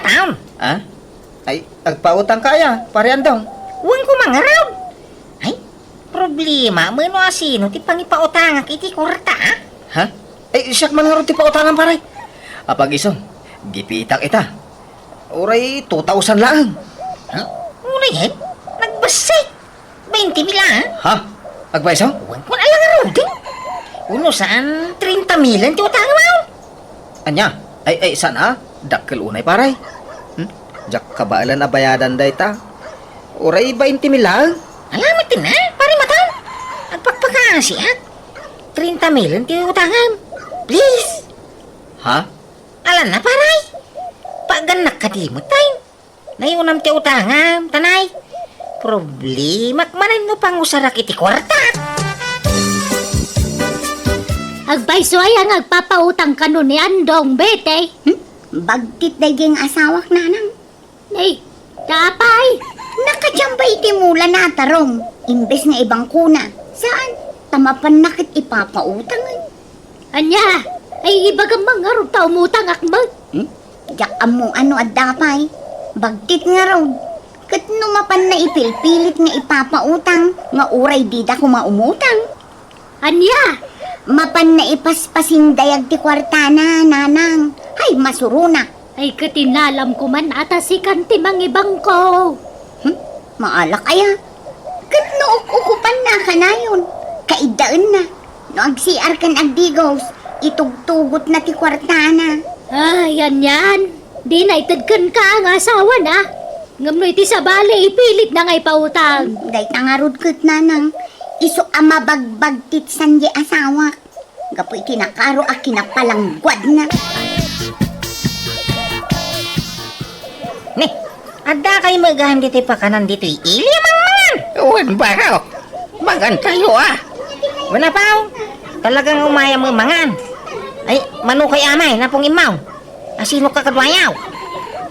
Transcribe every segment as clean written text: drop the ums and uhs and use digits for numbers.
taon. Ha? Ay, agpautang kaya, parehan daw. Huwag ko mangaraw. Ay, problema, mano asino, ti pangipautang iti kwarta, ha? Ha? Ay, siyak mangarot ti pautangan paray. Apag iso, gipitak ita. Uray, 2,000 lang. Ha? Unay, nagbasay. 20 mila, ha? Ha? Agba iso? Huwag ko alang araw din. Uno saan 30 milan ti utang mo. Anya? Ay, sana? Dakkel unay paray. Jak kabalan na bayadan day ta. Uray, 20 mil lang. Alamat din, ha? Pari mataw. Agpagpakasi, ha? 30 milan ti utangan. Please. Ha? Alam na, paray. Paganak ka di mo tayo. Nayunam ti utangan, tanay. Problema, manan mo pang usarak iti kwarta. Agbayso ay ang agpapautang ka nun ni Andong, bete. Bagtit daging asawak nanang. Nay, tapay. Nakachambay ti mula na tarong. Imbes nga ibang kuna. Saan? Tamapan nakit ipapautang. Anya, ay ibagang mga ruta umutang akbag. Jak amo ano at dapay. Bagtit nga raw. Kat numapan na ipilpilit nga ipapautang. Nga uray dida ko maumutang. Anya, Mapan na ipaspasing dayag ti kwartana, nanang. Hay, masuruna. ay katinalam ko man atasikan ti mangibang ko. Maalak kaya. Kat ukupan na ka na yun. Kaidaan na. No agsiar kan agdigos. Itugtugot na ti kwartana. Ay, yan. Di na itadkan ka ang asawa na. Ngamnoy ti sa bale, ipilit na ngay pautang. Day tangarod kat nanang. Iso ama bagbagtit sanje asawa. Gapoy tinakaro a kinapalangguad na. Ne, ada kayo magahan dito pakanan dito ili man. Uwan ba raw? Magan tayo Wala pa, talagang umaya mo mangan. Ay, manu kay amay na pong imaw. Asino ka kadwayaw?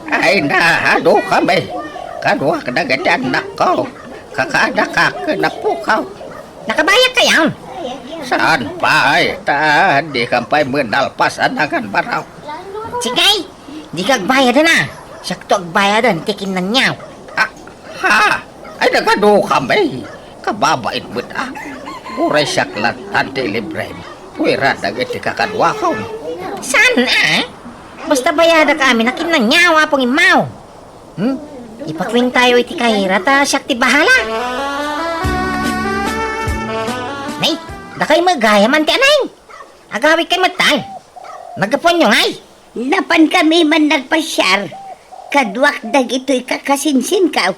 Ay nahado kami. Kadwa ka nagadan nako. Kakada ka kanapukaw. Nakabayad kayo? Saan pa ay? Di kampay menalpas anagan baraw. Sige, di kagbayad na. Sakto agbayadan, tikin na niyaw. Ha? Ay nagado kami. Kababait mo Uray saklat tante libre. Puwera dagiti kakadwa ko. Saan Basta bayada ka amin, nakin na niyaw apong imaw. Ipakwin tayo iti kahira, ta siyak ti bahala. Nay, da kayo magaya man ti anay. Agawit kayo matay. Nagapon nyo ngay. Napan kami man nagpasyar. Kadwak dag ito'y kakasinsin ka.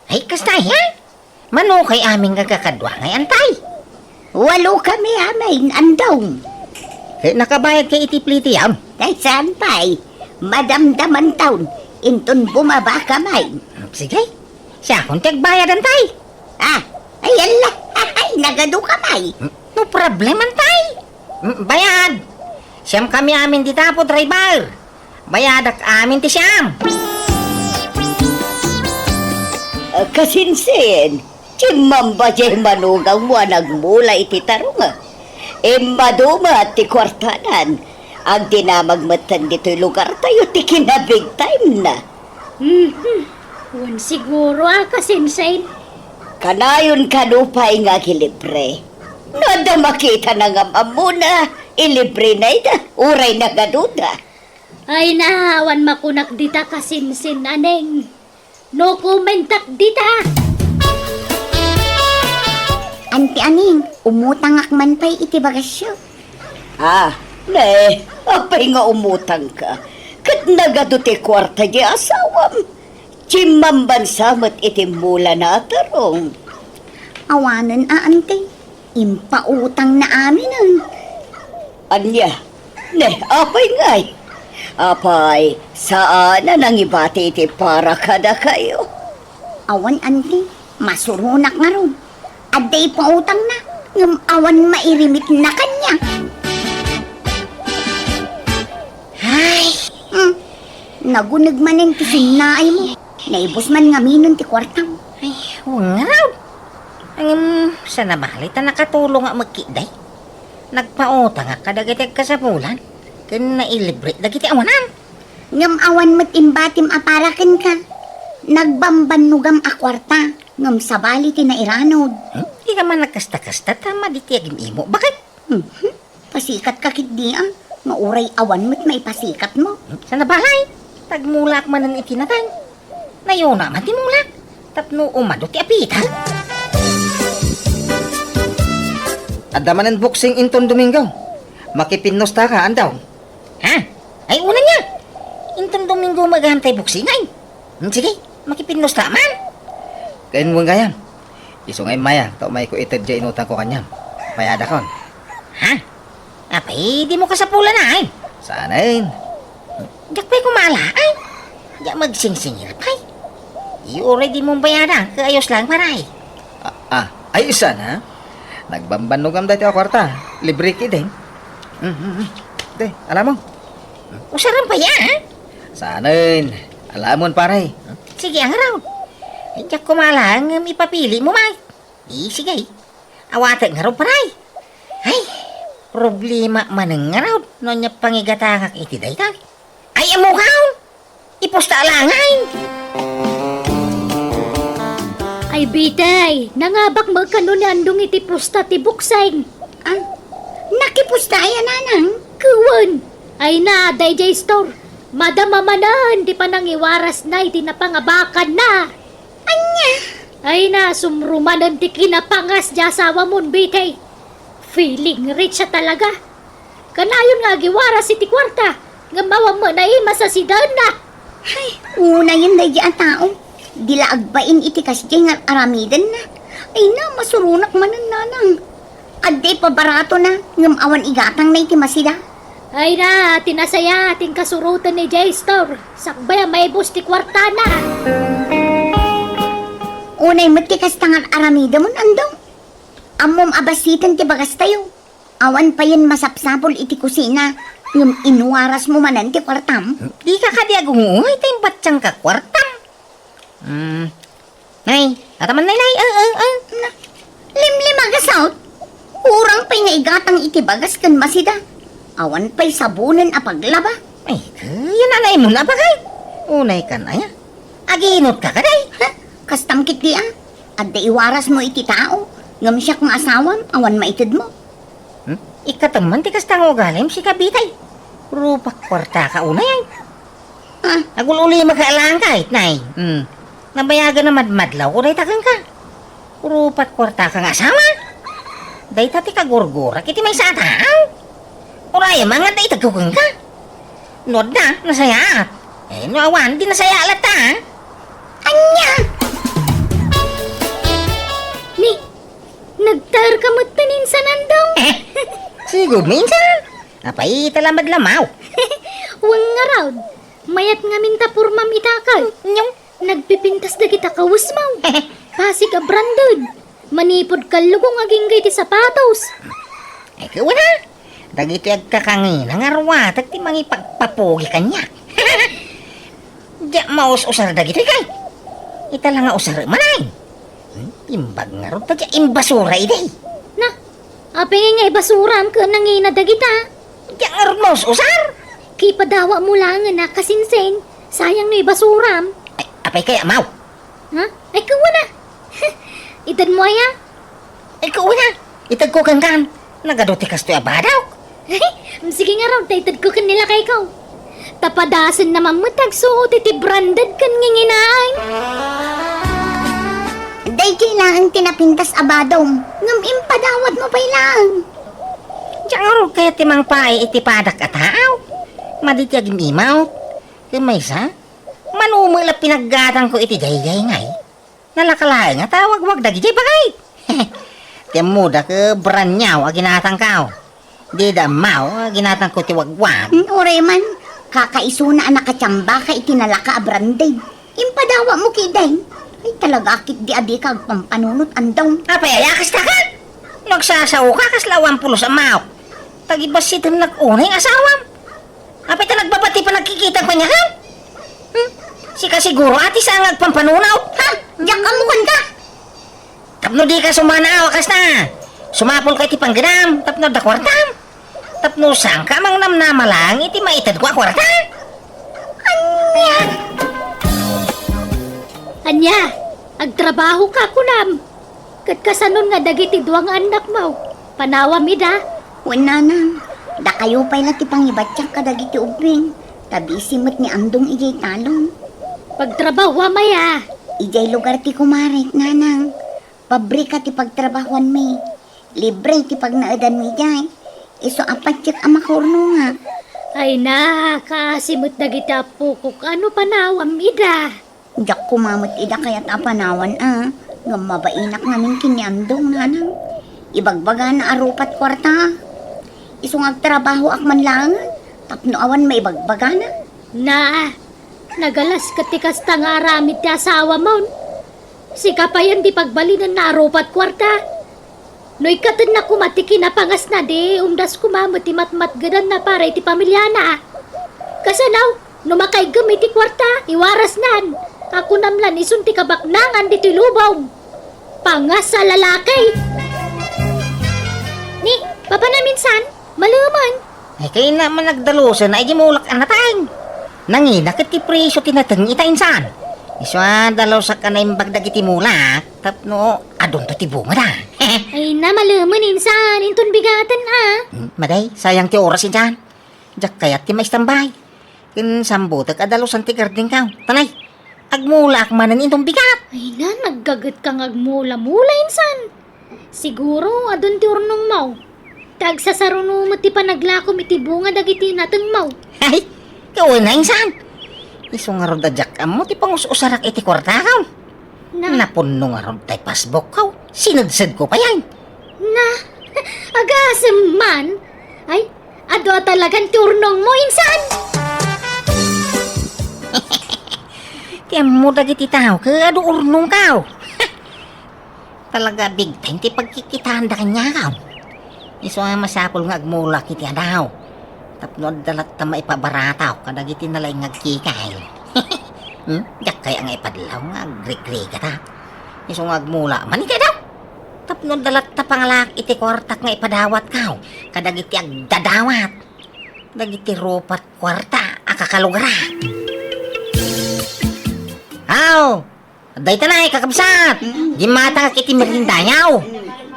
Ay, kastay ha? Mano kay aming gagakadwa ngay antay. Walo kami amain andong. Nakabayad kay itipliti yan. Ay saan pa'y? Madamdaman taon. Inton bumaba kamay. Sige, siya kung tagbayad antay. Ay ala. Ay nagado kamay. No problem antay. Bayad. Siyam kami amin di tapo driver. Bayadak amin ti siyam. Kasinsin. Chimamba jay manugang mo nagmula iti tarunga. Maduma at ti kwartanan. Ang dinamagmatan dito'y lugar tayo ti kinabig time na. Wan siguro kasinsain. Kanayon kanupay nga kilibre. Nada makita na nga mamuna. Ilibre na ita. Uray na gaduda. Ay nahawan makunak dita kasinsin aneng. No commentak dita. Anti aning, umutang akman pa'y iti bagasyo. Apay nga umutang ka. Kat nagaduti kwarta di asawam. Chimamban samat iti mula na tarong. Awanan ante. Impautang na amin Anya, apay ngay. Apay, saan na nang ibati iti para kada kayo? Awan ante, masurunak nga ron. Aday pautang na, ng awan mairimit na kanya. Ay, Nagunag manin ti sinnaay mo. Naibos man nga minon ti kwartang. ay, huwag raw. Sa nabalit na nakatulong nga magkiday. Nagpautang nga kadagitag ka sa bulan. Kaya nailibre dagiti awanan. Ngam awan mo't imbatim aparakan ka. Nagbambanugam a kwarta. Ngam sabali tinairanod. Di ka man nagkasta-kasta, tama di tiyagim imo. Bakit? Pasikat ka kit di ang. Mauray awan mo't may pasikat mo. Sa nabalay, tagmulak manan itinatan. Nayon naman ti mulak. Tapno umado ti apitan. Adamanan boxing inton Domingo. Makipinnos ta ka, andaw. Ha? Ay, una niya. Intong Domingo maghantay buksingan. Sige, makipinnos man. Kain mo gayam. Isungay maya, tao may ko ited dya inutang ko kanyam. Mayada kon. Ha? Apay, di mo kasapulan na ay. Sanain. Diyak pa'y kumala ay. Diyak magsingsingir pa'y. Iuray di mong bayaran, kaayos lang paray. Ay isa na. Nagbambanugam dati ako kwarta. Libre ki din. De, alam mo. Usaran pa ya, ha? Sanain. Alamon paray. Sige, ang raw. Ay, diyak kumala ang ipapili mo, may. Sige. Awatan nga raw paray. Ay, problema manang nga raw. No niya pangigatangak iti daytay. Ay, amukaw. Iposta alangay. Ay bitay, nangabak magkano ni andong iti pusta ti bukseng. Nakipusta yan, nanang. Kuwan. Ay na, DJ Store. Madamamanan, di pa nang iwaras na iti napangabakan na. Anya? Ay na, sumrumanan ti kinapangas di asawa mon bitay. Feeling rich siya talaga. Kanayon nga giwaras iti kwarta. Nga mawang mo na masasidan na. Ay, una yun na ang tao. Dila agbain iti kasdi nga aramidan na. Ay na, masurunak manan nanang. Adde pa barato na, ngam awan igatang na iti masida. Ay na, tinasaya ating kasurutan ni J-Store. Sakbay may bus ti kwarta na. Unay mo't ti kastangan aramida mo andong. Amom abasitan ti bagas tayo. Awan pa yan masapsapol iti kusina. Ngam inuwaras mo manan ti kwartam. Di ka kadiagungungay tayong batsang ka kwartam. Nay, ataman nay. Limlim agasaut. Urang pa nga igatang iti bagas kan masida. Awan pa'y sabunan a paglaba. Ay, yan anay mo na ba kay? Unay ka na ya. Aginot ka kaday. Kastam kit di Adda iwaras mo iti tao. Ngam siya kung asawam, awan maitid mo. Ikataman ti kastang ugalim si kabitay. Rupak kwarta ka unay ay. Agululi magkaalang kahit nay. Nabayagan na madmadlaw ko day takang ka. Rupat kwarta ka nga sama. Day tati kagurgura kiti may sa tao. Uraya mga day tagkukang ka. Nod na, nasaya. No awan, di nasaya alat ta. Anya! Ni, nagtar ka matanin sa nandong. Sigod minsan. Apay talamad lamaw. Wang nga raw. Mayat nga minta purmam itakal. Nyong. Nagpipintas na kita kawusmaw. Kasi ka branded. Manipod ka lugong aging ti sapatos. Ay kawan ha. Dagiti agkakangin ang arwatag ti mangi pagpapugi kanya. Diya maus usar dagiti kay. Ita lang nga usar manay. Imbag nga ron ta diya imbasura iday. Na, apeng nga ibasuram ka nangina dagita. Diya nga ron maus usar. Kipadawa mo lang na kasinsen. Sayang na ibasuram. Ay, apay kaya maw. Ha? Ay kawan na. Itad mo ya? Ay kawan na. Itag ko kangkan. Nagaduti kastoy abadaw. Sige nga raw, taitad ko kanila kay ikaw. Tapadasan naman mo tagsuot iti branded kan nginginaay. Day kailangan tinapintas abadong. Ngam impadawat mo pa ilang. Diya nga ron kaya timang paay iti padak at haaw. Maditiag mimaw. Kamaysa. Manumula pinaggatang ko iti jay-jay ngay. Nalakalahay nga tawag-wag dagi jay bagay. Tiyamuda ka branyaw aginatang kao. Di damaw aginatang ko tiwagwag. Oray man, kakaisuna ang nakatsamba ka itinalaka abranded. Impadawa mo kiday. Ay talaga akit di adi ka pampanunot andong. Apay ayakas ka ka. Nagsasaw ka kaslawan pulos amaw. Tagibasitan nag-unay asawam. Apay ta nagbabati pa nagkikita pa niya ka. Si ka siguro ati sa nagpampanunaw. Ha? Diyak ka mo kanda. Tapno di ka sumana awakas na. Sumapol ka iti pangganam. Tapno da kwartam. Tapno sang ka mang namnamalang iti maitad ko a kwarta. Anya, agtrabaho ka kunam. Kat kasanon nga dagiti duwang anak mo. Panawa mida. Wala na. Da kayo pala ti pangibatsak kadagiti ubing. Tabi simot ni Andong ijay talong. Pagtrabaho maya. Ijay lugar ti kumarik, nanang. Pabrika ti pagtrabahuan mi. Libre ti pagnaadan mi jay. Iso apat tiyak amakurno nga. Ay na, kasimot dagiti apo ko. Ano panawa mida? Diyak kumamot ida kaya't apanawan Nga mabainak namin kini Andong, nanang. Ibagbaga na arupat kwarta. Iso agtrabaho akman lang. Tapno awan may ibagbaga na. Na, nagalas katikas ta nga aramid ti asawa mo. Si kapayan di pagbalinan na arupat kwarta. No'y katid na kumatiki na pangas na di, umdas kumamot ti matmatgadan na para iti pamilya na. Kasanaw, numakay gamit ti kwarta, iwaras nan. Ako namlan isun ti kabaknangan di ti lubaw. Pangas sa lalaki. Ni, papa na minsan, malaman. Ay kayo naman nagdalusan na igimulak ang natang. Nanginakit ti presyo tinatang itainsan. Iswa dalaw sa kanay bagdag iti mulak. Tapno, adon to ti bunga da. Ay na malaman insan, intun bigatan Maday, sayang ti oras insan. Diyak kayat ti maistambay. Kin sambutak adalusan ti garding kaw. Tanay, agmulak manan intong bigat. Ay na, naggagat kang agmula-mula insan. Siguro, adon ti urnong mau. Tagsasarunong mo ti panaglakom iti bunga dagiti natang mau. Ay, kawin na insan. Iso nga ron da jak amo ti pangus-usarak iti kwarta kaw. Napunno nga ron tay pasbok kaw. Sinadsad ko pa yan. Na, agasam man. Ay, ado talagang turnong mo, insan. Tiyan mo dagiti tao ka ado urnong kaw. Talaga big time ti pagkikitaan da kanya kaw. Iso nga masapol nga agmulak iti adaw. Tapno dalat ta maipabarataw kadagiti nalay ngagkikay. Yak kaya nga ipadlaw nga agrig-riga ta. Iso nga agmula man iti daw. Tapno dalat ta pangalak iti kwartak nga ipadawat kaw. Kadagiti agdadawat. Dagiti rupat kwarta akakalugara. Aw! Aday tanay kakabsat. Gimata nga kiti merindayaw.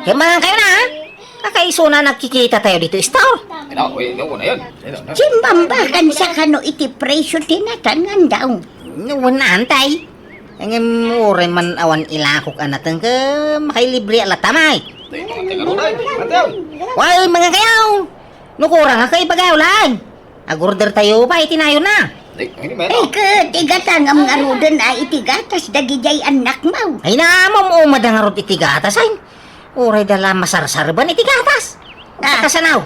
Kaya mga kayo na ha? Kakaiso na nagkikita tayo dito, store. Ano, ino na yun. Simbambakan sa kano iti presyo tinatangan daw. Nawan na antay. Ang mure man awan ilakok anatan ka makailibre alatamay. Wal mga kayaw. Nukurang nga kay bagaw lang. Agorder tayo pa itinayo na. Tigatang ang arudan ay itigatas dagijay anak mo. Ay na umad ang arod itigatas ay. Uray dala masarsarban itigatas. Kasanaw.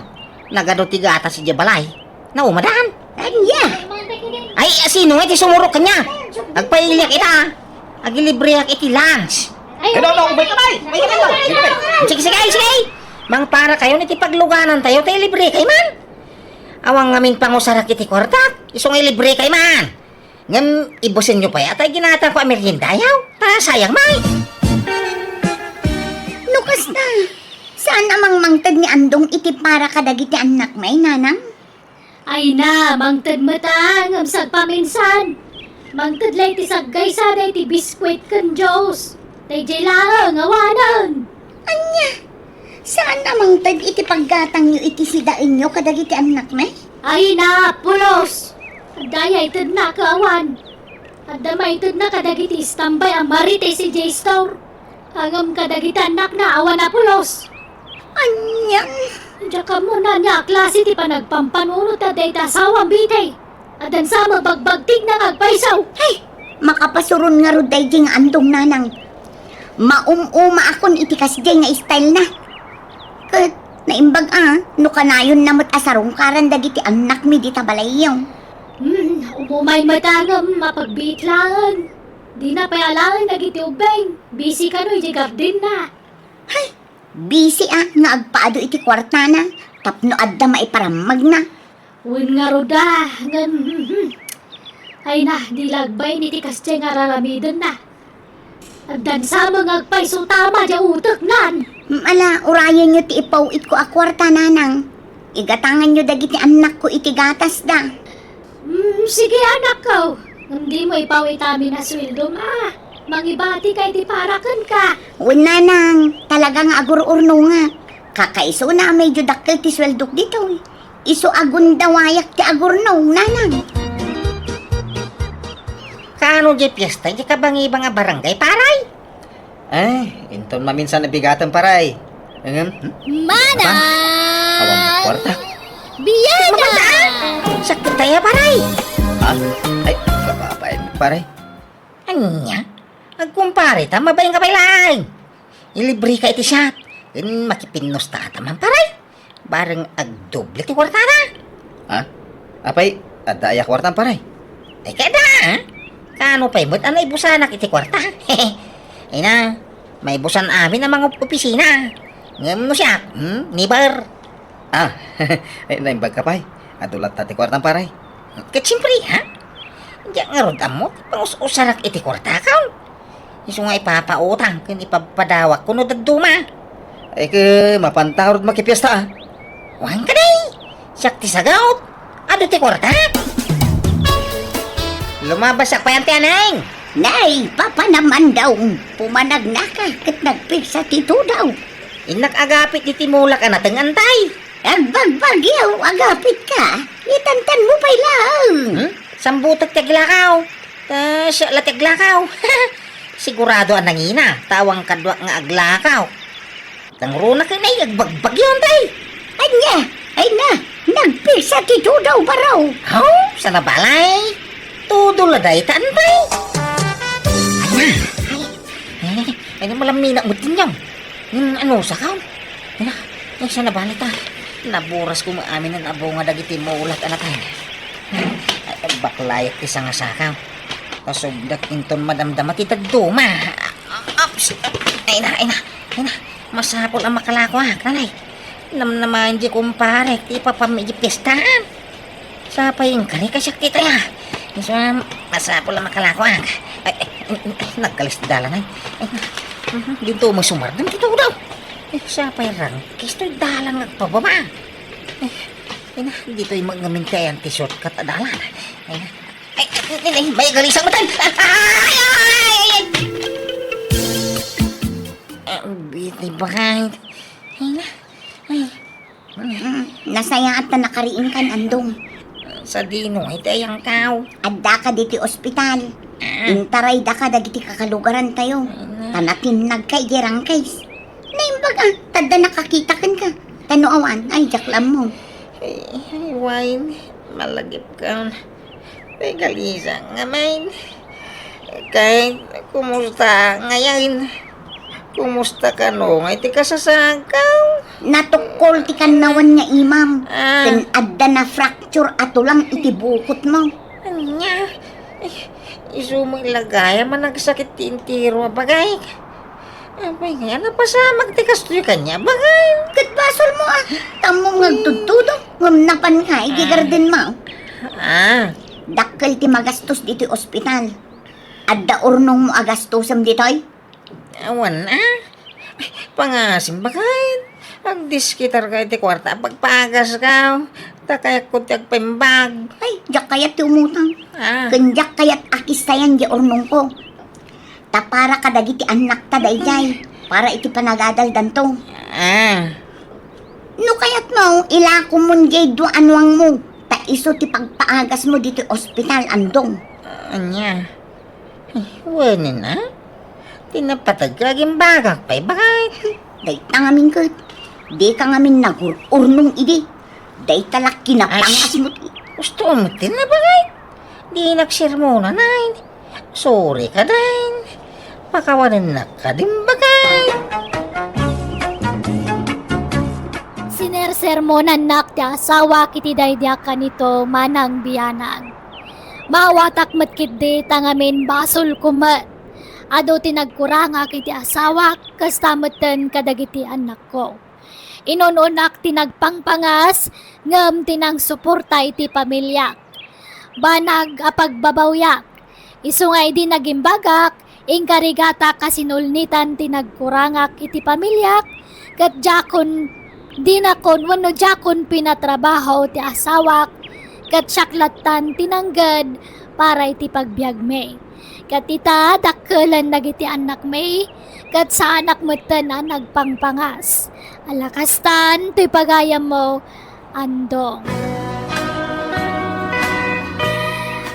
Nagado tigatas si Jabalay. Naumadaan. Anya? Ay sino nga iti sumurok kanya. Agpailiak ita. Agilibriak iti lunch. Ay, May kamay! Sige. Mang para kayo niti pagluganan tayo tayo libre kay man. Awang ngamin pangusarak iti kwartak. Isong libre kay man. Ngam ibusin nyo pa yata ginata ko merienda yaw. Sayang may. Lukas na. Saan amang mangtad ni Andong iti para kadagiti anak may nanang? ay na, mangtad matang, amsag paminsan. Mangtad lay ti saggay sana iti biskwit kan Diyos. Tay jay lang, awanan. Anya? Saan amang tad iti paggatang nyo iti sidain nyo kadagiti anak may? Ay na, pulos. Daya itad na kaawan. At damay itad na kadagiti istambay ang maritay si J-Store. Hangam kadagiti anak na awan na pulos. Anya? Diyan ka muna niya, klase ti panagpampanunot at day tasawang bitay. At dan sa mabagbagtig na agpaisaw. Hey, makapasurun nga ruday jing andong nanang. Maumuma akon iti kasjay nga style na. Kat, naimbag no kanayon namot asarong karan dagiti anak mi di tabalayaw. Umumay matangam, mapagbitlaan. Di na payalangan nagiti ubeng. Busy ka no, iti garden na. Busy nga agpaado iti kwarta na. Tapno adda maiparamag na. Uwin nga roda, ngan, ay na, di lagbay ni ti kasjay nga raramidan na. At dan sa mga agpaiso tama di utak nan. Ala, urayan nyo ti ipawit ko a kwarta nanang. Igatangan nyo dagiti anak ko iti gatas da. Sige anak ko, hindi mo ipawit amin na sweldo ma. Mangibati kay di parakan ka. Wala nang, talagang agur-urno nga. Kakaiso na medyo dakkel ti sweldok dito. Iso agun dawayak ti agurno, nanang. Kaano di piyesta, di ka bangi nga barangay, paray? Ay, inton maminsan nabigatan paray. Manang Awan na kwarta. Bianang! Sakit tayo, paray. Ha? Ay, kababain mo paray. Anya? Agkumpare ta, mabayang ka pailay. Ilibre ka iti siya. Makipinos ta taman, paray. Barang agdoble ti kwartada. Ha? Apay, adaya kwartang paray. Ay kada, ha? Kaano pa imot, ano ibusanak iti kwarta? Ay na, may ibusan amin ang mga opisina. Ngam no siya, nibar. Ah, ay, naimbag ka pay. Adulat ta ti kwartang paray. Kat siyempre, ha? Diyan nga rod mo, pangus-usarak iti kwarta ka. Iso nga ipapautang, kung ipapadawak kuno daduma. Ay, ke, mapantahorod makipiyesta ah. Wang ka day, sakti sagaut. Ado ti kwarta? Lumabas ak pa yan tiyanay. Nay, papa naman daw. Pumanag na ka, kat nagpigsa tito daw. Inak agapit iti mulak ka natang antay. Agbagbagyaw, agapit ka. Itantan mo pa'y lang. Sambutak taglakaw. Siya la taglakaw. Sigurado ang nangina, tawang kadwa nga aglakaw. Tangruna ka na agbagbag yun tay. Anya, ay na, nagpigsa tito daw baraw. Oh, sa nabalay. Tudol na day taantay. Anya, ay malamina mo din yan. Ano sa kaw? Ay sa nabalay ta. Naburas ko maamin ng abo nga dagiti maulat anatay. Baklayat isa nga sakaw. Kasugdak inton madamdama ti tagduma. Ops! Ay na. Masapol ang makalako ha, kanay. Naman di kumpare, ti papamidji pistahan. Sapay yung kani kasyak kita ya. So, masapol ang makalako ha. Ay, nagkalis dalan ay. Dito mo sumardam dito daw. Sapay rangkis to'y dalan nagpababa. Ay na, dito yung magamin kaya ang t-shortcut na dalan. Ay, may galisang matan! Ay! Biti bakit? Ay na, ay. Nasaya at na nakariin kan andong. Sa dino, ay tayang kaw. Adda ka diti ospital. Intaray da ka dagiti kakalugaran tayo. Tanatin nagkaigirang kays. Naimbag tada nakakita kan ka. Tanuawan, ay jaklam mo. Ay, wine, malagip ka. Ay, galisa nga, main. Kahit, kumusta ngayon? Kumusta ka no? Ay, ti kasasagaw. Natukol ti kanawan nga imam. Ah. Ken adda na fracture ato lang iti bukot mo. Anya? Ay, iso mo ilagay, man nagsakit ti intiro, bagay. Abay nga, napasamag ti kastoy kanya, bagay. Kat basol mo Tamong ngagtudtudo. Ngumnapan ka, igigarden mo. Dakkel ti magastos dito ospital. Adda urnong mo agastusam ditoy. Awan pangasim bagay. Ang diskitar ka iti kwarta, pagpagas ka. Takayak ko ti agpaimbag. Ay, jak kayat ti umutang. Kenjak kayat akis tayan di urnong ko. Tapara ka dagiti anak ta dayjay. Para iti panagadal danto. No kayat mo, ilako mon jay do anwang mo. Ta iso ti pagpaagas mo dito ospital andong. Anya? Wanin tinapatag kaging bagak pa'y bagay. Day ta ngamin kat. Di ka ngamin nagurnong idi. Day talak kinapangas mo. Gusto mo tin na bagay. Di nagsir mo na nain. Sorry ka din. Pakawanin na ka din bagay. Sinersermonan nak ti asawa kiti daydya kanito manang biyanang. Mawatak matkit di tangamin basol kumat. Ado tinagkuranga kiti asawa kastamatan kadagiti anak ko. Inununak tinagpangpangas ngam tinang suporta iti pamilya. Banag apagbabawyak. Isungay di nagimbagak ingkarigata kasinulnitan tinagkurangak iti pamilya kat jakon dinakon wano jakon pinatrabaho ti asawak Kat syaklatan tinanggad para iti pagbiag me. Kat ita dakkelan dagiti anak me. Kat sa anak mo na nagpangpangas. Alakastan ti pagayam mo andong.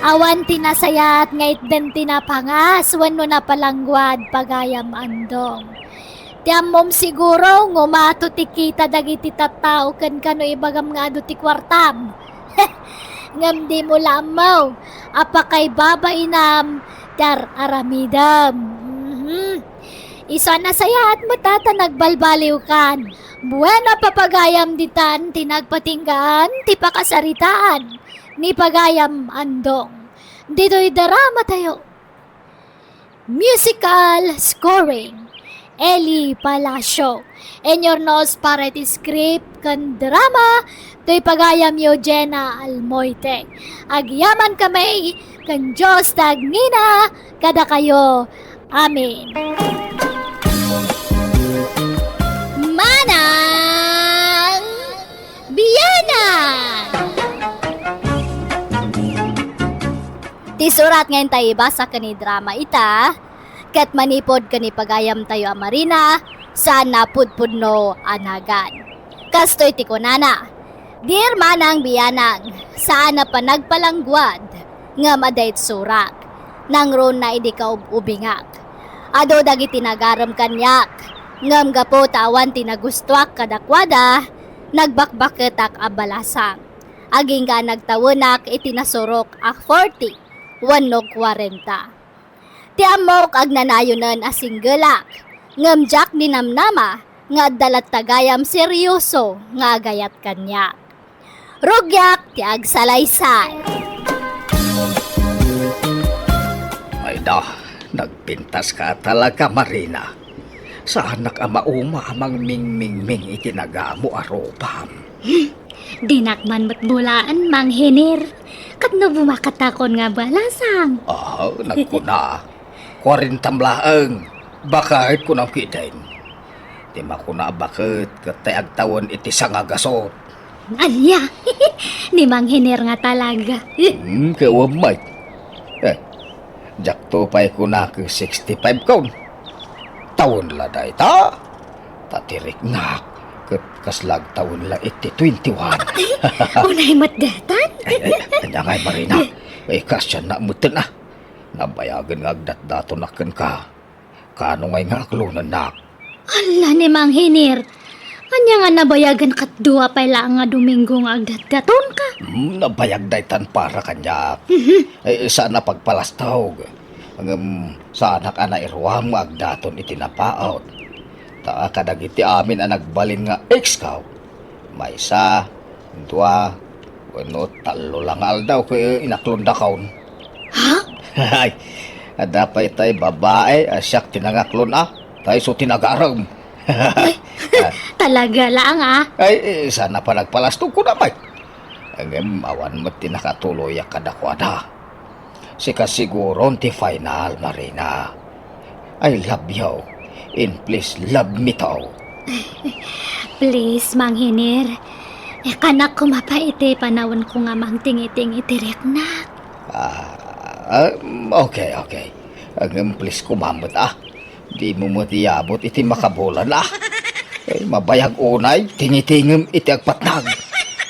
Awan tinasayat ngait den tinapangas wenno na palangguad pagayam andong. Tiam mom siguro ngumato ti kita dagiti tattao ken kano ibagam nga adu ti kwartam. Ngam di mo lamaw apakay babainam dar aramidam. Isa na sayat mo tata nagbalbaliw kan. Buena papagayam ditan tinagpatinggaan ti pakasaritaan ni pagayam andong. Dito'y darama tayo. Musical scoring. Eli Palacio. And your nose para iti script kan drama to'y pagayam Eugenia Almoite. Agyaman kami kan Diyos tagnina kada kayo. Amen. Manang Bianang. Ti surat ngayon tayo basa kani drama ita, kat manipod kani pagayam tayo amarina, sana pudpudno anagan. Kastoy ti kunana, Dear Manang Bianang, saan na pa nagpalangguad, nga madayt surak, nang ron na idi ka ubingak. Ado dagiti nagaram kanyak, ngam gapo tawan tinagustuak kadakwada, nagbakbaketak abalasang. Aging ka nagtawanak itinasurok ak 40. 140. Ti amok ag nanayonan asing gelak, ngamjak dinamnama, nga dalat tagayam seryoso, nga gayat kanya. Rugyak ti ag salaysay. Ay da, nagpintas ka talaga, Marina. Sa anak ama uma amang ming-ming-ming itinagamo aropam. Dinakman matbulaan, Mang Henir. Kat no bumakatakon nga balasang. Nagkuna. 40 laeng. Bakit ko na kitain? Di makuna bakit katayag tawon iti sangagasot. Alya, ni Mang Henir nga talaga. Kawamay. Jakto pa'y ko na ke 65 kaun. Tawon la day ta. Tatirik na. Kaslag taon la iti 21. Unay matdatan? Kanya ngay Marina. Kasya na mutin na. Nabayagan nga agdat-dato na ka. Kano ngay nga aklunan na. Ala ni Mang Henir. Kanya nga nabayagan kat duwa pa lang nga Domingo nga agdat-daton ka. Nabayag daytan para kanya. Sana pagpalastawg. Sana ka na irwam nga agdaton itinapaot. Ta kadagiti amin ang nagbalin nga ex-kaw. May isa, dua, wano talo lang aldaw ko inaklon da kaon. Ha? Ay, adapay tay babae, asyak tinangaklon tay so tinagaram. Talaga lang Ay, sana pa nagpalastog ko na may. Ang awan mo tinakatuloy kadakwada. Sika siguro ti final, Marina. I love you. And please love me too. Please, Mang Henir. Kanak ko mapaiti panawon ko nga mang tingiting itirek na. Okay. Please kumamot Di mo mo tiyabot iti makabulan mabayag unay, tingitingim iti agpatnag.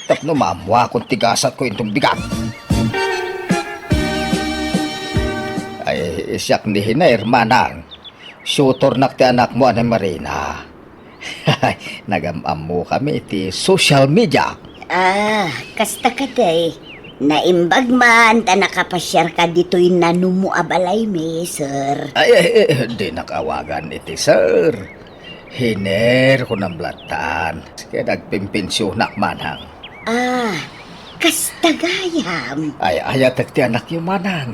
Tapno mamwa kung tigasat ko itong bigat. Ay, siyak ni Hinair, Manang. Shooter na ti anak mo, Marina. Nagamam mo kami iti social media. Kasta ka day. Naimbag man, ta nakapasyar ka dito'y nanumu abalay me, sir. Ay, di nakawagan iti, sir. Hiner ko ng blatan. Kaya nagpimpensyonak, Manang. Kasta gayam. Ay, ayat ti anak yung Manang.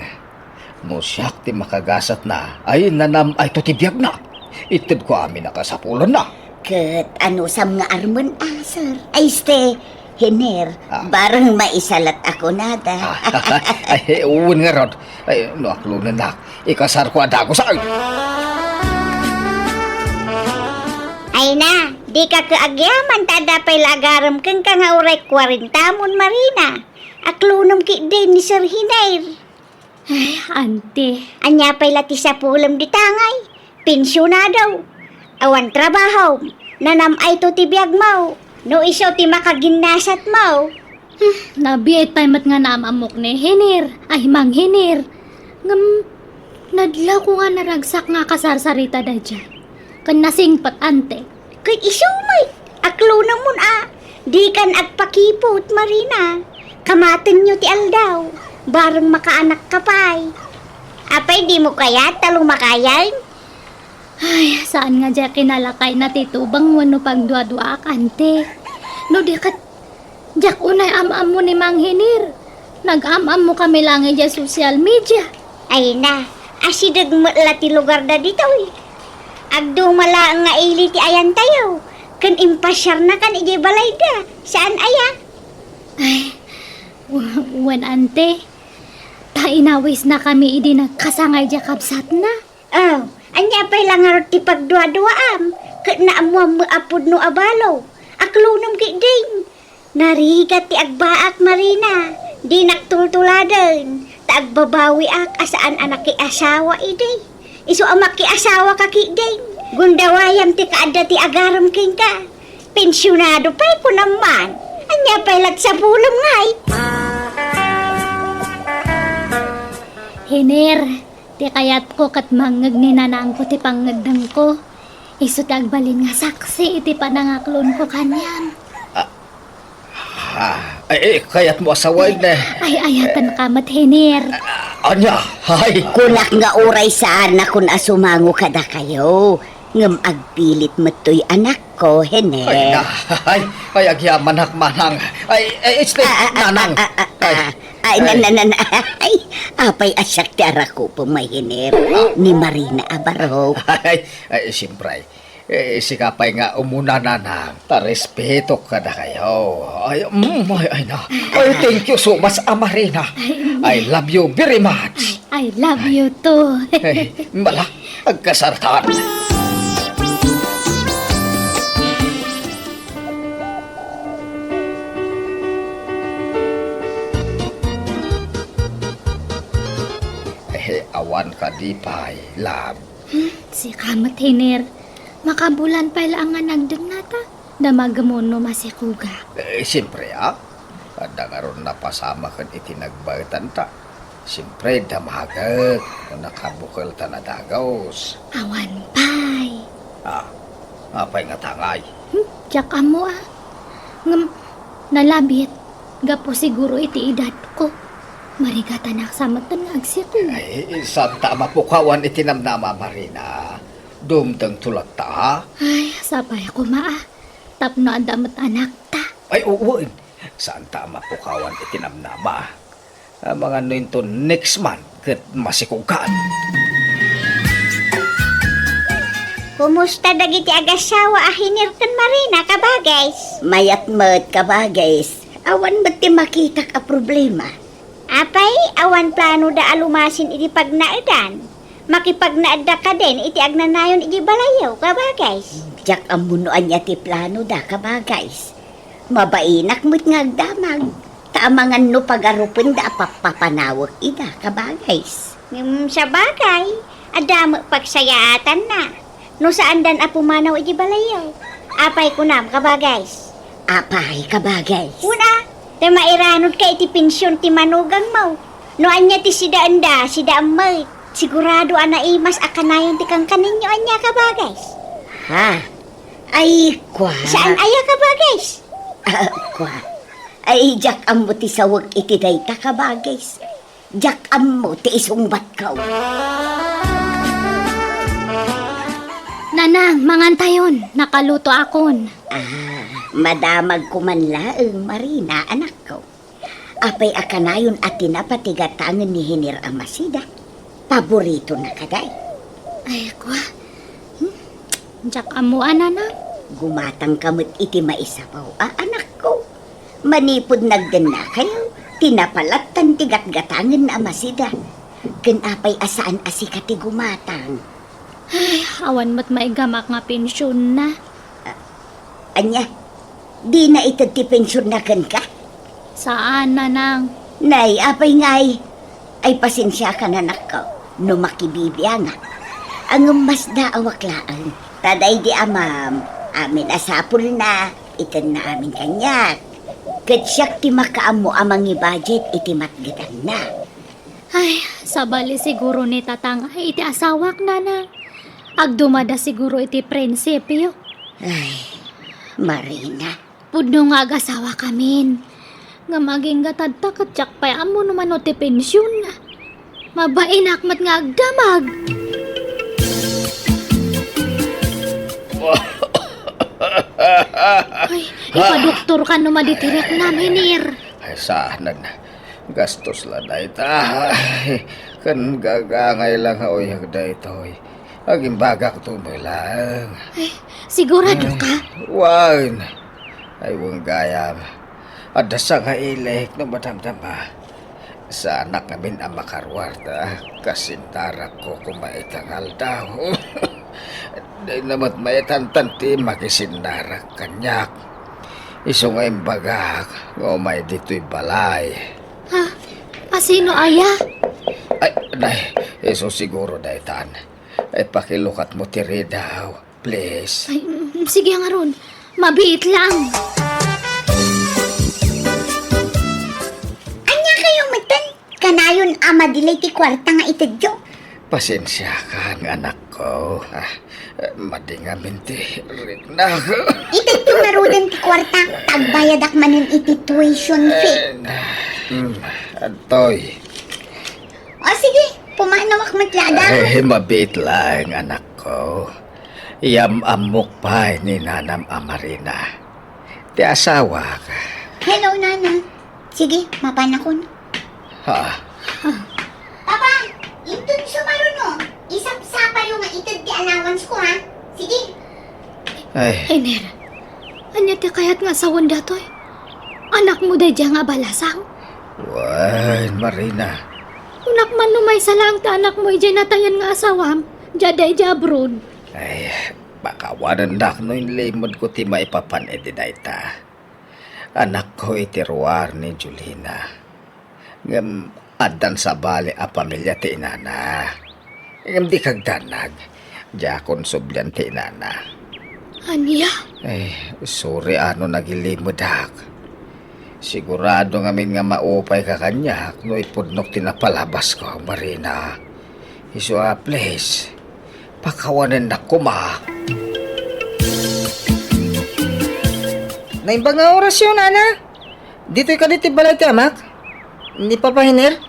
No siyak ti makagasat na, ay nanam ay to ti Biag na. Itid ko amin nakasapulan na. Kat ano sam nga armon sir. Ay ste, Hiner, barang maisalat ako nada. Ay, uwin nga rod. Ay, no aklunan na. Ikasar ko adago sa ay. Ay na, di ka kaagyaman tada pa'y lagaram kang nga uray 40 mon Marina. Aklunam ki din ni Sir Hinair. Ay, ante. Anya pa'y lati sa pulam di tangay. Pensionado. Awan trabaho. Nanamay to ti Biag mo. No iso ti makaginasat mo. Nabiit pa mat nga naamamok ni Hinir. Ay, mang Hinir. Ngam, nadla ko nga naragsak nga kasarsarita da dyan. Kan nasingpat ante. Kay isumay. Aklunam mun Di kan agpakipot, Marina. Kamaten nyo ti aldaw. Bareng makaanak ka pa'y. Apay di mo kaya talong makayan? Ay, saan nga dyan kinalakay na titubang wano pag dua-dua ante. No di kat, jak unay am-am mo ni Mang Hinir. Nag-am-am mo kami lang dyan social media. Ay na, asidag mo ti lugar da dito eh. Agdo mala nga ili ti ayan tayo. Kan impasyar na kan ije balay da. Saan aya? Ay, wan ante. Tainawis na kami idi nagkasangay dyan kapsat na. Oh, anya pa'y langarot ti pagdua-duaam. Kat na amuam mo apod no abalo. Aklunam ki ding. Narigat ti agbaak, Marina. Di naktultuladan. Ta agbabawi ak asaan anak ki asawa idi. Isu amak ki asawa ka ki ding. Gundawayam ti kaada ti agaram king ka. Pensionado pa'y ko naman. Anya pa'y lat sa pulam ngay. Hinir, ti kayat ko kat mangag ni nanang ko ti pangagdang ko. Isu ti agbalin nga saksi iti panangaklon ko kanyan. Kaya't mo asaway na. Ay, ayatan ka mat, Hinir. Anya, hay. Kunak nga uray saan na kun asumango kada kayo. Ngam agpilit matoy anak ko, hene. Ay na, ay agyaman manang. It's the nanang. Ay, apay asyak ti arako po mahiner. Ni Marina Abarok. Siyempre. Sikapay nga umuna nanang. Respeto ka na kayo. Ay na. Thank you so much, Marina. I love you very much. I love you too. Bala, agkasartan. Awan ka di pa'y, love. Si kamat, Hinir. Makabulan pa lang nga nagdang nata. Damagamono masikuga. Siyempre, Kada karon napasama kan itinagbaytan ta. Siyempre, damagag. Nakabukal ta na dagos. Awan pay. Apay nga tangay. Tiyak amo Ngam, nalabit. Gapo siguro iti edad ko. Marigatan aksamatan nga agsiku. Ay, santa mapukawan itinamnama, Marina. Dumdang tulat ta, Ay, sapay ako Tapno ang damat anak ta. Ay, uwin. Santa mapukawan itinamnama. Mga nuinto next month, kat masikugan. Kumusta dagiti agasawa ahinirkan Marina kabagays? Mayat met kabagays. Awan ba't ti makita ka problema? Apay, awan plano da alumasin iti pagnaidan. Makipagnaada ka din iti agnanayon iti balayaw kabagays. Diyak ang munuan niya ti plano da kabagays. Mabainak mo't ngagdamag. Taamangan no pagarupin da papapanawag ida kabagays. Sa bagay, adamo pagsayaatan na. No saan dan apumanaw iti balayaw. Apay kunam kabagays. Apay kabagays. Una, te mairanod ka iti pensyon ti manugang mo. No anya ti sidaan da, sidaan mo. Sigurado anaimas akanayon ti kang kaninyo anya kabagays. Ha? Ay, kwa. Saan aya kabagays? Kwa. Ay, jak amo ti sawag iti dayta kabagays. Jak amo ti isungbat ka. Nanang, mangantayon. Nakaluto akon. Madamag ko man laeng, Marina, anak ko. Apay akanayon at tinapatigatangan ni Hinir Amasida. Paborito na kaday. Ay, kwa. Jak amo, nanang. Gumatang kamot iti maisapaw, anak ko. Manipod nagdana kayo. Tinapalat tan tigat-gatangan na Amasida. Ganapay asaan asikati gumatang. Ay, awan mo't maigamak nga pensyon na. Anya, di na ito ti pensyon na kan ka? Saan, Nanang? Nay, apay ngay. Ay pasensya ka na nakaw. No makibibiyang. Ang mas daawaklaan. Taday di amam. Amin asapul na. Itan na amin kanyak. Katsyak ti makaamo amang budget iti matgatan na. Ay, sabali siguro ni Tatang ay iti asawak, Nanang. Agdumada siguro iti prinsipyo. Ay, Marina. Pudno nga agasawa kamin. Nga maging gatadta katsak pa amo naman o ti pensyon na. Mabain akmat nga agdamag. Ay, ipadoktor ka no maditirek namin, Ir. Ay, saanan. Gastos lang na ita. Ay, kan gagangay lang oyag na ito. Aging bagak tumilang. Ay, sigurado ka? Wag. Ay, wang gayam. Ada sa nga ilik na madamdama. Sa anak namin ang makarwarta. Kasintara ko kumaitangal daw. Di namat maitantanti makisinara kanyak. Iso nga imbagak. Ngumay dito'y balay. Ha? Asino aya? Ay, nay, iso siguro na itan. Ay, pakilukat mo tiri daw. Please. Ay, sige nga ron. Mabiit lang. Anya kayo matan? Kanayon ama dilay ti kwarta nga itadyo. Pasensya ka ang anak ko. Madingamin ti rin na. Itadyo marudan ti kwarta. Tagbayad ak manin iti tuition fee. Antoy. O sige, pumanawak matlada. Ay, mabit lang anak ko. Amok pa ni Nanam Amarina. Ti asawa ka. Hello, Nana. Sige, mapanakon. Ha? Papa, itun sumaruno. Isap-sapa yung itad di allowance ko, ha? Sige. Ay, Ay, Ner. Anya ti kayat nga sa wanda to'y. Anak mo day nga balasang. why, Marina. Unak man numay sa lang ta anak mo ijay natayan nga asawam. Jaday abroad. Ay, baka warandak no yung limod ko ti maipapanedi na ita. Anak ko itiruar ni Julina. Ngam adan sa bali a pamilya ti inana. Ngam di kagdanag. Jakon subyan ti inana. Anya? Ay, sorry ano nagilimod hak. Sigurado ngamin nga maupay ka kanyak no ipudnok tinapalabas ko, Marina. Iso please. Pakawanan na kuma. Naimbang nga orasyon, Ana. Dito'y ka dito balay ti amak. Hindi pa pahiner.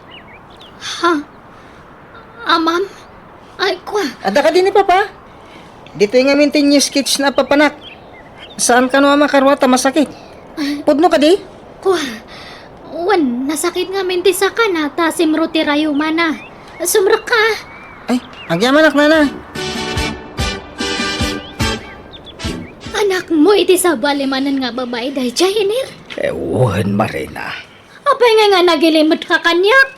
Ha? Amam? Ay, kwa. Ada ka din ni Papa. Dito'y nga mintin yung sketch na papanak. Saan ka no makarwata masakit? Pudno ka di? Kwa. Wan, nasakit nga minti sa kana, ta simro ti rayuma na. Sumrak ka. Ay, agyamanak na. Anak mo iti sa balimanan nga babae dahi Jahinir. Ewan, Marina. Apay nga nagilimot ka kanyak.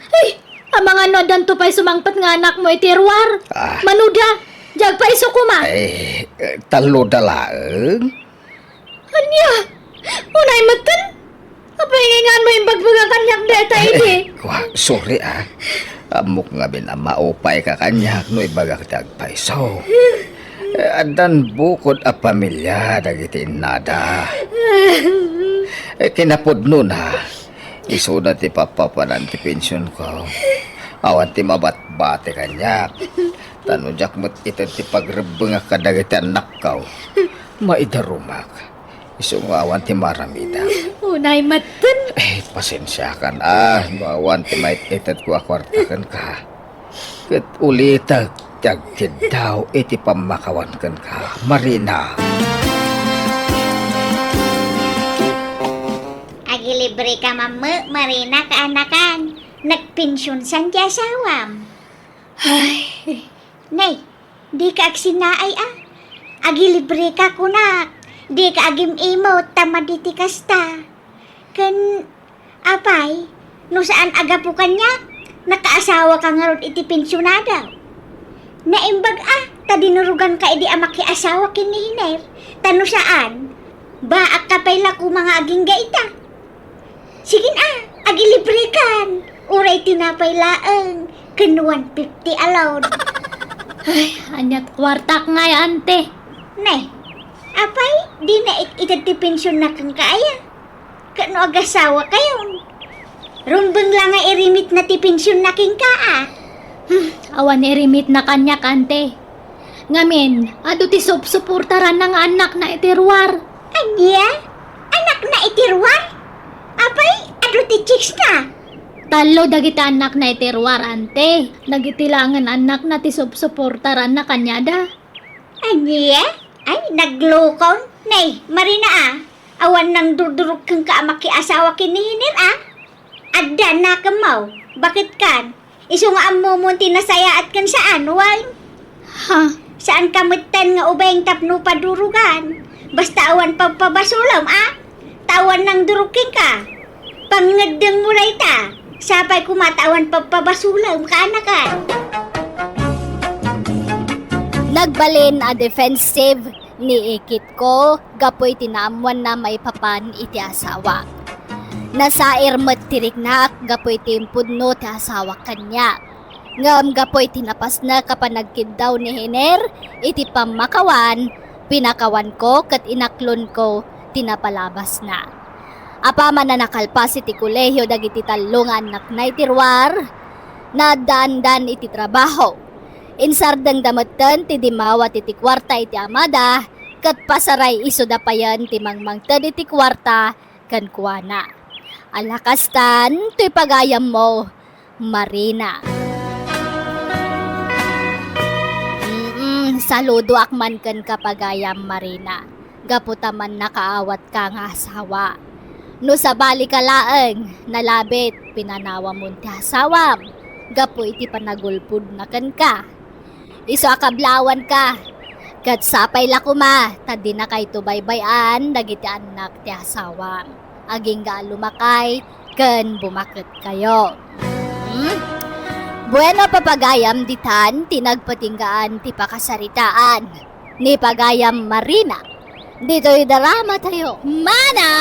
Ay, ang mga nodan to pa'y sumangpat nga anak mo iti ruwar. Manuda, jag pa'y sukuma. Ay, talo dalaang. Anya, unay matan. Apay nga mo yung bagbaga kanyak deta iti. Sorry Amok nga bin maupay ka kanyak no ibagak tagpaiso. Adan bukod a pamilya dagiti nada. Kinapudno na. Isuda ti papapanan ti pensyon ko. Awan ti mabat-bate kanyak. Tanudyak mo't ito ti pagrebeng nga kadagiti anak ko. Maidarumak. Isungawan ti maramida. Unay matan. Pasensya ka na. Mawan ti mait itat ko akwartakan ka. Kat ulitag tagkid daw iti pamakawan kan ka, Marina. Agilibre ka mama, Marina kaanakan. Nagpensyon san di asawam. Ay, Nay, di ka agsinaay Agilibre ka kunak. Di ka agim imo tamaditi kasta. Kan apay, no saan agapu kanya? Nakaasawa ka nga ron iti pensyonada. Naimbag tadinurugan ka edi amaki asawa kinihiner. Tano saan? Baak ka pay laku mga aging gaita. Sige na, agilibre kan. Uray tinapay laang. Kan 150 alone. Ay, anyat kwarta nga ante. Nay, apay, di na itatipensyon na kang kaya. Kano agasawa kayo? Rumbang lang nga irimit na tipensyon na king kaa. Awan irimit na kanya kante. Ngamin, ado ti suportaran ng anak na itirwar. Anya? Anak na itirwar? Apay, ado ti chicks na? Talo dagiti anak na itirwar ante. Nagitilangan anak na ti suportaran na kanya da. Anya? Ay, naglokon? Nay, Marina awan nang durdurog kang kaamaki-asawa kinihinir Adda na kamaw. Bakit kan? Iso nga amumunti na saya at kan saan, wal? Ha? Saan kamutan nga ubayang tapno padurugan? Basta awan pagpabasulam, Tawan ng duruking ka. Pangadang mulay ta. Sapay kumatawan pagpabasulam ka anakan. Nagbalin a defensive ni ikit ko, gapoy tinamuan na may papan iti asawa. Nasair tirik na gapoy timpud no ti asawa kanya. Ngam gapoy tinapas na kapanagkid daw ni Hiner, iti pamakawan, pinakawan ko kat inaklon ko, tinapalabas na. Apa man na nakalpas iti kolehiyo dagiti talungan anak na itirwar, na dandan iti trabaho. Insardang damutan ti dimawa ti kwarta iti amada, kat pasaray iso dapayan ti mangmangtad iti kwarta kan kuana. Alakastan, ti pagayam mo, Marina. Saludo akman kan kapagayam, Marina. Gaputaman nakaawat ka nga asawa. No sa bali ka laeng, nalabit, pinanawa mo ti asawam. Gapo iti panagulpud na kan ka. Iso akablawan ka. Kat sapay lakuma, tadi na kay tubaybayan, dagiti anak ti asawam. Aging ga lumakay, ken bumakit kayo. Bueno papagayam ditan, tinagpatinggaan ti pakasaritaan. Ni pagayam Marina. Dito'y drama tayo. Manang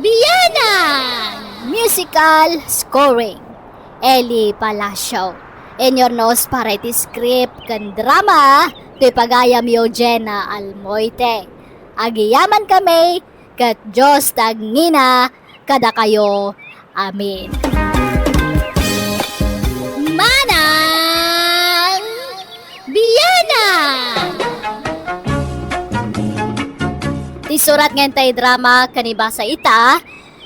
Bianang Musical Scoring Eli Palacio. In your nose para iti script kan drama ti pagayam Eugenia Almoite. Agiyaman kami kat Diyos tagngina kada kayo. Amin. Manang Bianang. Ti surat ngayon tayo drama kanibasa ita,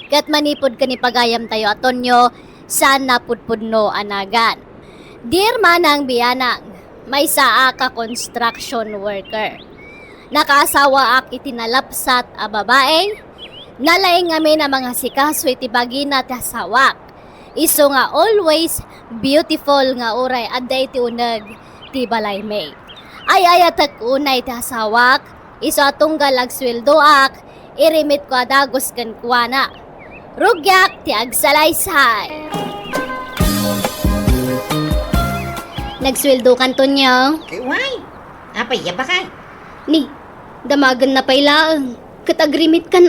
kat manipod kanipagayam tayo atonyo, saan napudpudno anagan. Dear Manang Bianang, may saa ka construction worker. Nakaasawa ak itinalapsat a babae, nalaing ngami na mga sikaso iti bagina ti asawak. Iso nga always beautiful nga uray adday ti uneg ti balay may. Ay ayatak unay ti asawak, iso atunggal agsweldoak, irimit ko adagos kan kuana. Rugyak ti agsalaysay. Nagsweldo kan to niya. Kay why? Apay, yaba kay? Ni, damagan na pailaang. Katagrimit kan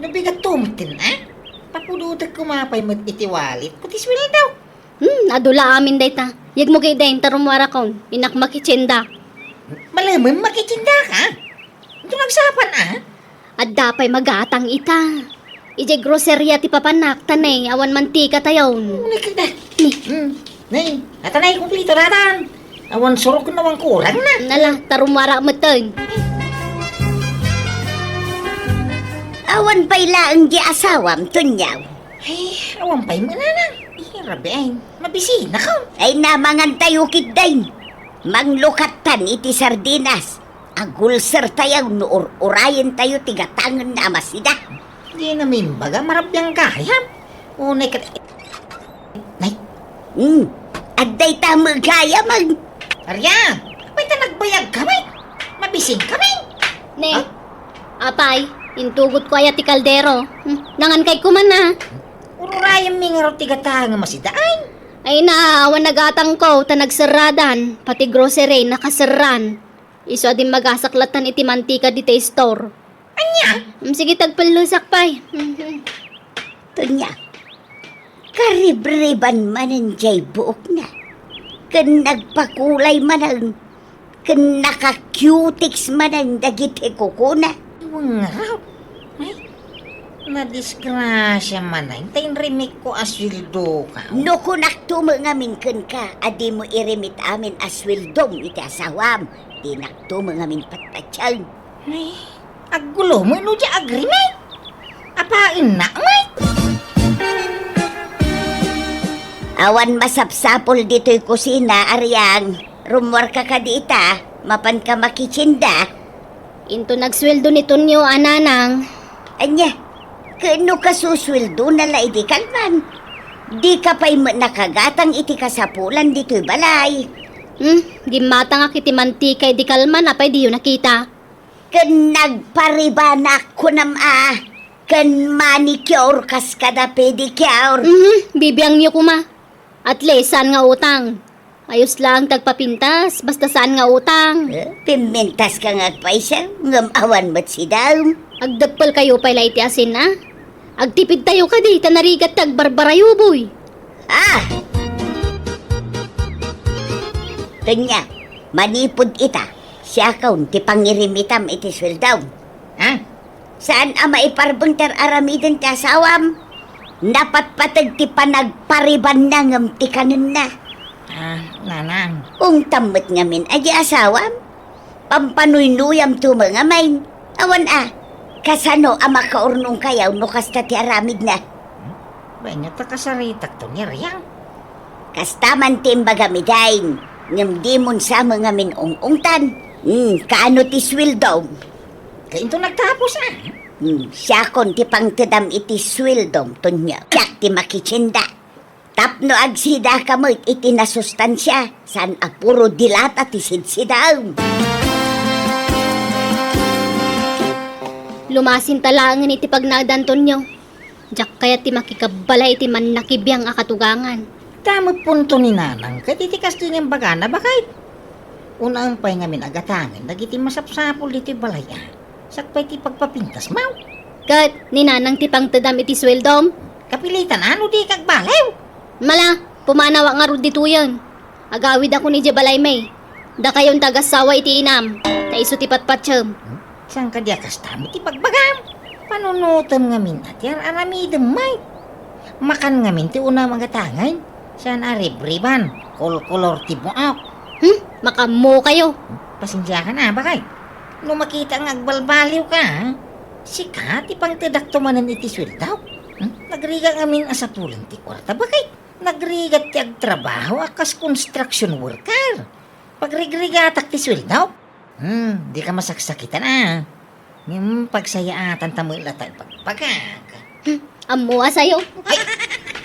Nabigat tumutin, Papududag kumapay mo't itiwalit. Kutiswil daw. Adula amin day ta. Yag mo kay dayin tarumwara kaun. Inak makitsenda. Malamang makitsinda ka? Ito nagsapan, At dapay magatang ita. Ije groceria ti papanak tanay. Awan mantika tayon. Unay ka na. Nay, atanay kumplito ratan. Awan surok na wang kurang na. Nala, tarumwara mateng. Awan pa'y laang di asawam, tunyaw. Ay, awan pa'y mananang. Rabi ay, mabisina ka. Ay namangan tayo kitdayn. Manglukatan iti sardinas. Agulser tayo, urayan tayo, tigatangan na amasida. Di namin baga marabiyang kahayam. Unay ka... Nay, Adday ta magkaya mag... Arya, apay ta nagbayag kami. Mabising kami. Ne, apay, intugot ko ay ti kaldero. Nangan kay kuman Ururayang mingaro tigata nga masidaan. Ay na, awan nagatang ko, ta nagsaradan, pati grocery nakasaran. Iso din magasaklatan iti mantika di te store. Anya? Sige, tagpalusak pay. Tunya, karibriban manan jay buok na. Kan nagpakulay manan, kan naka-cutics manan dagiti kukuna. Iwang nga raw. Ay, nadisgrasya man na. Hintayin remake ko aswildo ka. No kunak tumangamin kan ka, adi mo irimit amin aswildom iti asawam. Di naktumangamin patpatsyan. Ay, aggulo mo no di agreement. Apain na, may. Awan masapsapol dito'y kusina, Aryang. Rumor ka dita, mapan ka makitsinda. Into nagsweldo ni Tonyo, ananang. Anya, kano ka susweldo na laidi kalman? Di ka pa'y nakagatang iti kasapulan dito'y balay. Gimata nga kiti mantikay di kalman, apay di yun nakita. Kan nagparibanak ko kan manicure kas kada pedicure. Bibiyang niyo kuma. At least, saan nga utang? Ayos lang tagpapintas, basta saan nga utang. Pimintas ka nga paisa, ngamawan mo't si daw. Agdagpal kayo pa'y laiti asin na. Agtipid tayo ka di, tanarigat tagbarbarayo boy. Tanya, manipod ita. Siya kaun ti pangirimitam iti sweldaw. Ha? Saan ama iparbang aramidan ti asawam? Dapat patag ti panagpariban na ngam ti kanin na. Nanang. Ung tamot ngamin aji asawam. Pampanuyuyam tu mga main. Awan kasano ama kaurnong kayaw no kasta ti aramid na. Banyak ta kasaritak to niya riyang. Kastaman timbagamidain. Ngam di mon sa mga minong-ungtan. Kaano ti swildom? Kainto nagtapos Siya kon ti pangtedam iti swildom tunya. Siyak ti makitsinda. Tapno agsida ka mo iti nasustansya. San apuro dilata ti sidsidaw. Lumasin talangan iti pagnagdanton nyo. Diyak kaya ti makikabala iti man nakibiyang akatugangan. Tamot punto ni nanang. Katitikas din yung bagana bakit? Unang pay ngamin agatangan. Nagiti masapsapol dito balay Sakpay ti pagpapintas mau. Kat, ninanang ti pangtedam iti sweldom. Kapilitan ano di kagbalaw. Mala, pumanawa nga rod dito yan. Agawid ako ni Jabalay May. Da kayon tagasawa iti inam. Ta iso ti patpatsyam. Saan ka diya kastamo ti pagbagam? Panunutam ngamin at yan aramidem may. Makan ngamin ti una mga tangay. Saan aribriban? Kolor ti buak. Makamo kayo. Pasensya ka na bakay? No makita ang agbalbaliw ka Sika ti pangtedakto manan iti sweldaw. Nagriga ngamin asapulan ti kwarta bakay? Nagrigat ti agtrabaho akas construction worker. Pagrigrigatak ti sweldaw. Di ka masaksakitan pagsayaatan tamula tayo pagpagag. Amo asayo. Ay!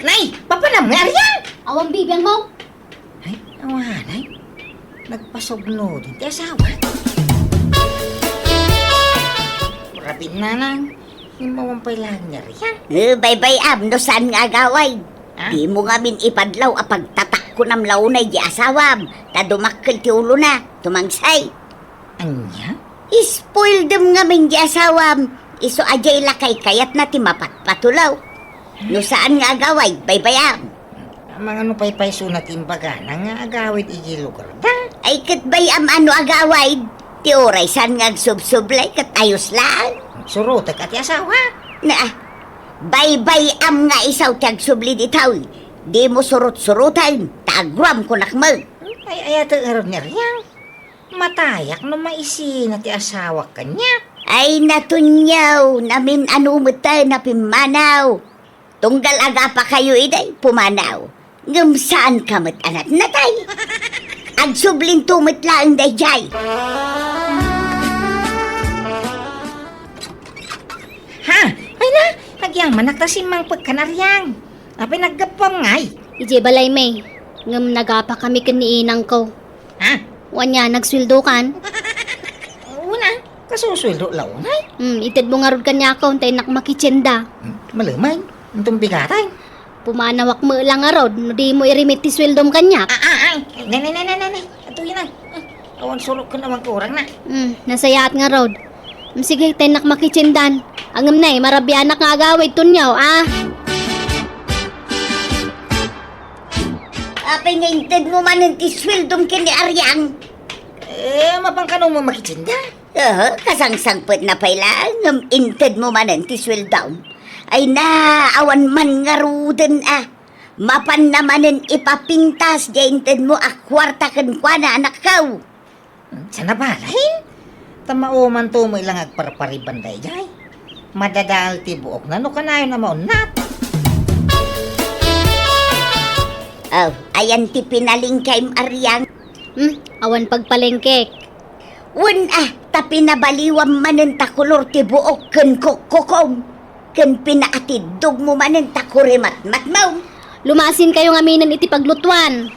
Nay! Papanam nga riyan! Awang bibiyang mo. Ay, awanay. Nagpasogno din ti asawa. Rabin na lang. Yung mawampay lang nga riyan. Bye-bye no saan nga agaway. Ha? Di mo ngamin ipadlaw apagtatak ko ng launay di asawam. Ta dumakkel ti ulo na, tumangsay. Anya? Spoil dem ngamin di asawam. Iso ajay lakay kayat na ti mapatpatulaw. No saan nga agaway, bye-bye Mga ano pay sunat imbaga na nga agawid iji lugar da. Ay kat bayam ano agaway. Ti oray saan nga agsubsublay kat ayos lang. Surutek at asawa. Na, bye-bye nga isaw ti agsubli di taw. Di mo surut-surutan, tagwam ko nakmal. Ay ayata nga niya riyan. Matayak no maisin at asawa kanya. Ay natunyaw, namin anumutay na pimanaw. Tunggal aga pa kayo iday, pumanaw. Ngam saan kamat anat natay? Agsublin tumit lang day jay. Ha? Ay na, nagyaman naktasimang pagkanaryang. Apay naggapang ngay. Ije Balay May. Ngam nagapa kami kaniinang ko. Ha? Wanya, nagsweldo kan? Una, kasusweldo launay. Itid mo nga rod kanya ako, tayo nakmakitsenda. Malamay, itong bigatay. Pumanawak mo lang nga rod, no di mo irimit ti sweldom kanya. Ay. Nanay. Ito yun Awan sulok ko naman kurang na. Nasayaat nga rod. Sige, tenak makichindan. Angam na marabianak nga agawid tunyaw, ah. Apay ngaintad mo man ang tiswildom kini Aryang. Mapangkanong mo makitsinda? Kasangsangpet na pala ngam intad mo man ang tiswildom. Ay na, awan man nga ruden Mapan namanin ipapintas di intad mo akwarta kan kwa na anak kau. Sana balahin? Tamao man to mo ilang agparpariban day jay. Madadal ti buok na no kanayon na maunat. Ayan ti pinaling kay Aryang. Awan pagpalengkek. Ta pinabaliwam manin ta kulor ti buok ken kokokong. Ken pinaatidog mo manin ta kurimat-mat mo. Lumasin kayo nga minan iti paglutuan.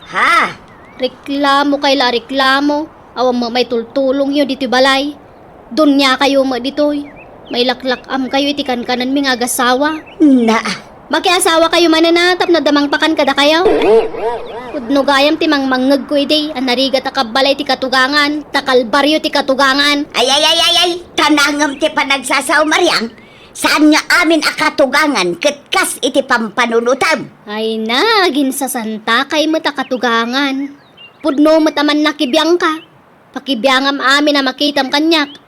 Ha? Reklamo kay la reklamo. Awang mo may tultulong yun dito balay. Doon niya kayo mo ditoy. May laklakam kayo iti kankanan mi nga agasawa. Na. Makiasawa kayo mananatap na damang pakan kada kayo. Udno gayam ti mangmangag ko iti. Anarigat akabalay ti katugangan. Takalbaryo ti katugangan. Ay. Tanangam ti panagsasaw Maryang. Saan nga amin akatugangan ketkas iti pampanunutam. Ay na, ginsasanta kay mo takatugangan. Pudno mo taman nakibiyang ka. Pakibiyangam amin na makitam kanyak.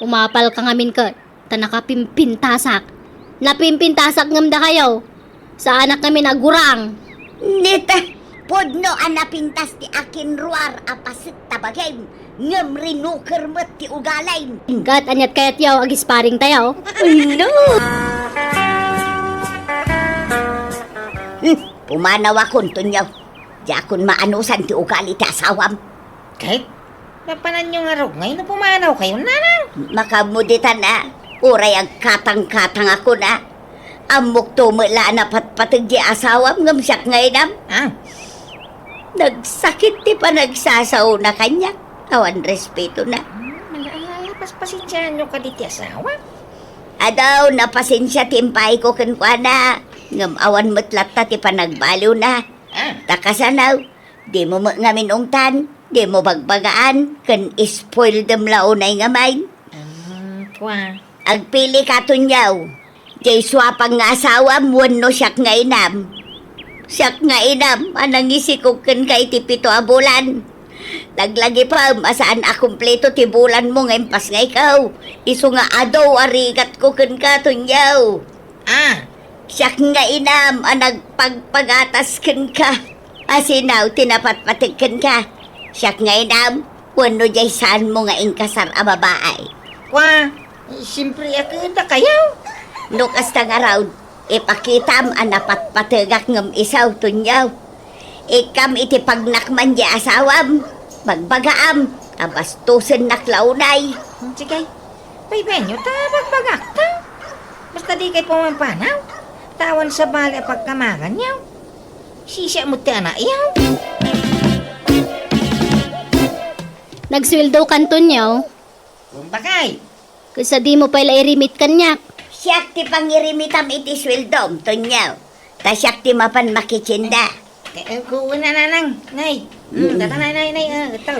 Umapal ka ngamin ka. Tanakapimpintasak. Napimpintasak ngam da kayo. Sa anak kami nagurang. Nita, podno anapintas ti akin ruar apasit tabagay. Ngam rinuker met ti ugalay. Ingat anyat kayat yaw agisparing tayo. No. Pumanaw akon tunyaw. Di akon maanusan ti ugali ti asawam. Kahit napanan nyo nga rog ngayon na pumanaw kayo, nanang. Makamuditan Uray ang katang-katang ako na. Amok tumula na patpatag di asawam ngam siyak ngayon Nagsakit ti pa nagsasaw na kanya. Awan respeto na. Paspasinsyaan nyo ka diti asawa. Adaw, napasensya timpay ko kankwa na. Ngam awan matlat ta ti panagbaliw na. Takasanaw, di mo ngamin ungtan, di mo bagbagaan, kan spoil dem launay nga main. Agpili ka tunyaw, jay swapang nga asawa, wano siyak nga inam. Siyak nga inam, anang isikog kan kay ti 7 a bulan. Naglagi pa, masaan akumpleto ti bulan mo ngayon pas nga ikaw. Iso nga adaw, arigat ko kan ka tunyaw. Siyak nga inam, nagpagpagatas kan ka. Asinaw, tinapatpatig kan ka. Siyak nga inam, wano jay saan mo nga inkasar a babae. Siyempre akita kayo. Nukas na nga raw, ipakitam anapatpatigak ngam isaw tunyaw. Ikam iti pagnakman di asawam, magbagaam, abastusin naklaunay. Sige, paybenyo ta, magbagak ta. Basta di kayo pumampanaw. Tawan sa bali pagkamagan niyaw. Sisya mo ti anak yaw. Nagsweldo kanton yaw. Kumbakay. Kasi di mo pala irimit kanyak. Siyak ti pangirimitam iti sweldom, tunyaw. Ta siyak ti mapan makichinda. Kuha na nanang, nay. Nay, ito.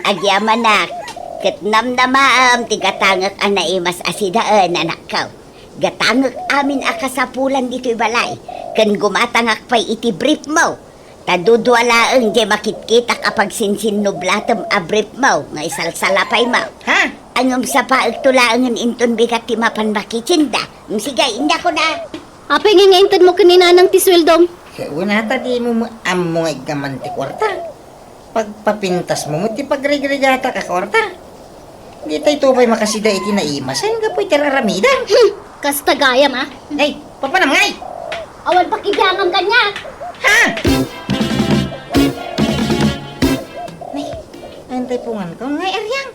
Agyaman na. Katnam na maam, ti gatangak anaimas asidaan, anak kau. Gatangak amin akasapulan dito'y balay. Kan gumatangak pa'y iti brief mo. Tadudwalaang di makitkitak apag sinsinublatam a brief mo. Nga isalsalapay mo. Ha? Angam sa paag tulaangan inton bigat ti mapan makichinda. Sige, inda ko na. Apay nga ngayon mo kanina ng tisweldom. Una ta di mo amo nga igaman ti kwarta. Pagpapintas mo ti pagregregata ka kwarta. Di tayo tupay makasida iti naimasan ka po'y tiraramidang. Kasta gayam Ay, papanam ngay! Awan pakibiyangam kanya. Ha? Nay, antay pungan ko ngay aryang.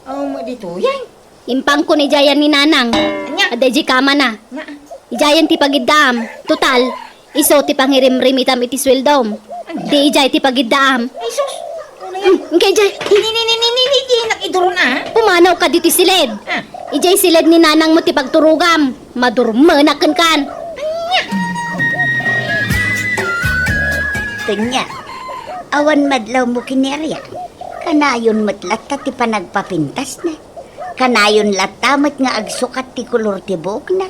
Aw mo dito yan. Impang ko ni Jayan ni Nanang. Anya? Adeji kama na. Nga. Ijayan ti pagiddaam. Total, iso ti pangirim-rimitam iti sweldom. Di ijay ti pagiddaam. Ay sus! Ano yan? Kay Jay, Di nakiduro na. pumanaw ka diti silid. Ha? Ijay silid ni Nanang mo ti pagturugam. Madurmanakan kan. Tunya, awan madlaw mo kineriya. Kanayon matlat ti panagpapintas na. Kanayon latamat nga agsukat ti kulor ti buhok na.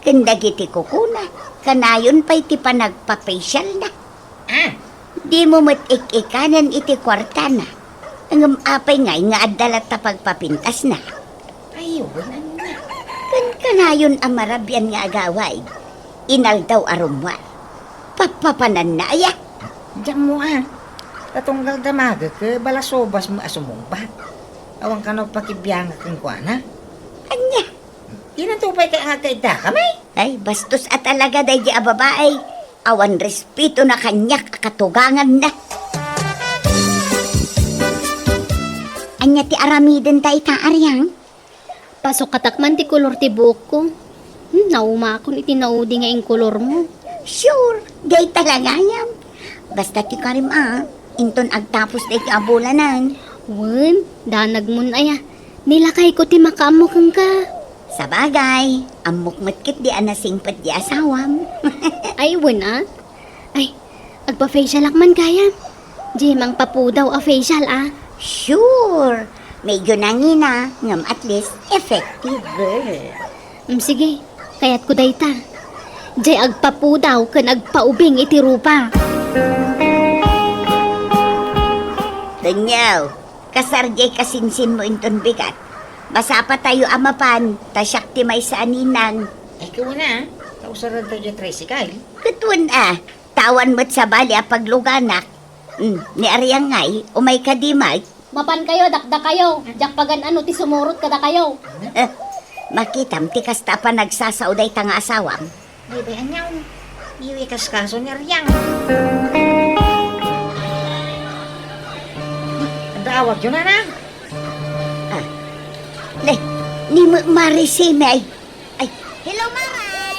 Kandagi ti kukuna. Kanayon pa'y ti panagpa-facial na. Ah, Di mo ikanan iti kwarta na. Ang apay ngay nga adalat ta pagpapintas na. ayun, ano na. Kanayon amarabyan nga agaway. Inal daw arumwa. Papapanan na aya. Diyan mo tatunggal damaga ka, balasobas mo asumungbat. Awang ka na pakibiyang kang kuana. Anya? Tinatupay ka nga kaita kami. Ay, bastos at talaga day di ababae. Awan respeto na kanyak katugangan na. Anya ti aramiden tayo ta aryang? Pasok katakman ti kulor ti buhok ko. Nauma akong itinaudi nga yung kulor mo. Sure, day talaga yan. Basta ti karim inton agtapos day ti abulanan. Wen, danag mun aya. Nilakay ko ti makaamukang ka. Sa bagay, amok matkit di anasingpat di asawam. Ay, wen Ay, agpa-facial man kaya. Di mang papudaw a facial Sure, medyo nangina, ngam at least effective. Sige, kayat ko dayta. Di agpapudaw ka nagpaubing iti rupa. Danyaw, kasarjay kasinsin mo inton bigat. Basa pa tayo amapan, tasyak ti may sa aninang. Ikaw na, tausaran tayo yung tricycle. Katun tawan mo't sa bali a pagluganak. Ni Aryang ngay, umay kadimay. Mapan kayo, dakda kayo. Jak pagan ano ti sumurot kada kayo. Makitam ti kasta pa nagsasauday tanga asawam. Ay, bayan niyaw. Iwi kaskaso ni Aryang. Dawag yun na. Ni Marisime ay, hello Maray!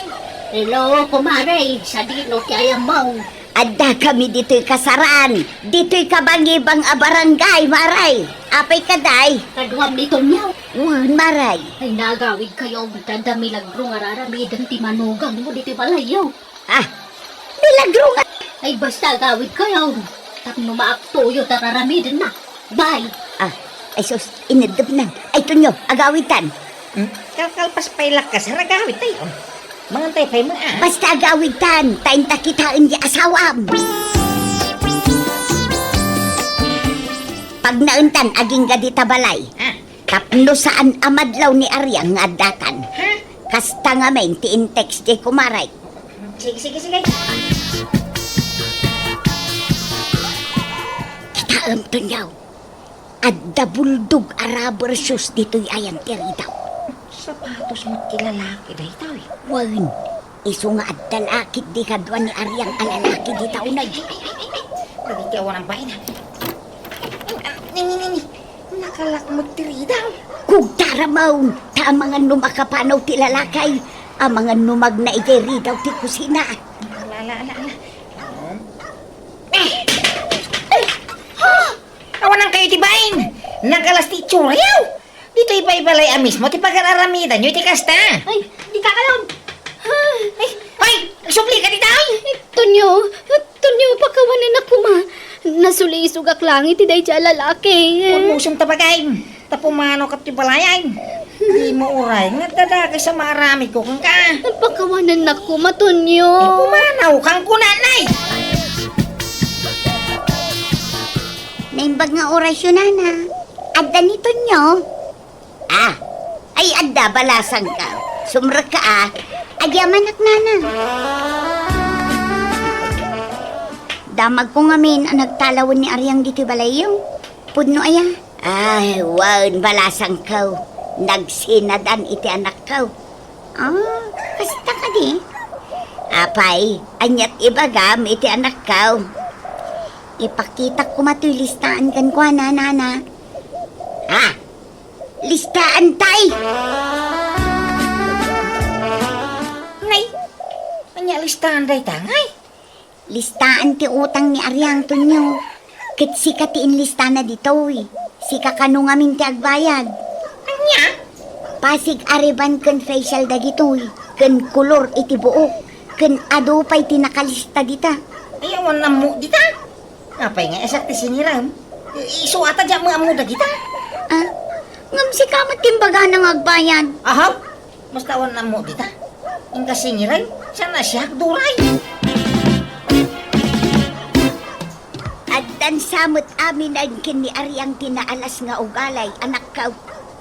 Hello, kumaray. Sa dino kaya mau. Adda kami dito'y kasaran. Dito'y kabangibang a barangay, Maray. Apay kaday. Kaduam nito niyaw. Wan, Maray. Ay nagawid kayo. Dadami lagro nga raramidan ti manugang mo dito balayaw. Milagro nga. Ay basta gawid kayo. Tapno maaktuyo tararamidan na. Bye. Ay sus, inadap nan. Ay tunyo, agawitan. Kalkalpas pa ilak ka sa ragawit tayo. Mangantay pa yung mga Basta agawitan. Tayo takitaan di asawam. Pag nauntan, aging gadita balay. Tapno saan amadlaw ni Aryang nga datan. Kasta nga men, ti-intext di kumaray. Sige. Kitaan tunyaw. Adda buldog araber shoes dito'y ayang tiri daw. sapatos mo't kilalaki dahi tao eh. Wan, iso nga adda lakit di kadwa ni Aryang alalaki di taunay. Nagiti awan ang bahin ha. Nini, nakalak mo't tiri daw. Kung taramaw, ta mga numakapanaw ti lalakay, ang mga numag na igeri daw ti kusina. Ala. Awan ang kayo tibain. Nakalas ti tsuryaw. Dito iba-ibalay mismo ti pag-aramidan nyo ti kasta. Ay, di ka kalon. Ay, supli ka di tayo. Tunyo, pakawanan ako ma. Nasulisog ak langit, tiday siya lalaki. Huwag mo siyang tabagay. Tapumano ka ti balayan. Di mo uray. Nagdadagay sa marami ko kang ka. Pakawanan ako, matunyo. Pumanaw kang kunanay. Naimbag nga orasyon na. Adda nito nyo. Ay adda balasan ka. Sumra ka Agyaman ak nana. Damag ko nga min ang nagtalawon ni Aryang dito balayong. Pudno aya. Ay, wow, balasan ka. Nagsinadan iti anak ka. Kasta ka di. Apay, anyat ibagam iti anak ka. Ipakita ko mato'y listaan kan ko, nana. Listaan tay! Nay, anya listahan day tangay. Listaan ti utang ni Aryang tunyo. Kat sika ti inlista na dito Sika kanu ngamin ti agbayad. Anya? Pasig ariban kan facial da gito Kan kulor iti buok. Kan adupay ti nakalista dita. Ayawan na mo dita. Apay nga esak ti siniram. Iso ata dyan mga amuda kita. Ngam si kamat timbaga ng agbayan. Ahaw, mas tawan na mo dita. Ang kasingiran, sana siya duray. At dan samot amin ang kini Ariang tinaalas nga ugalay, anak ka.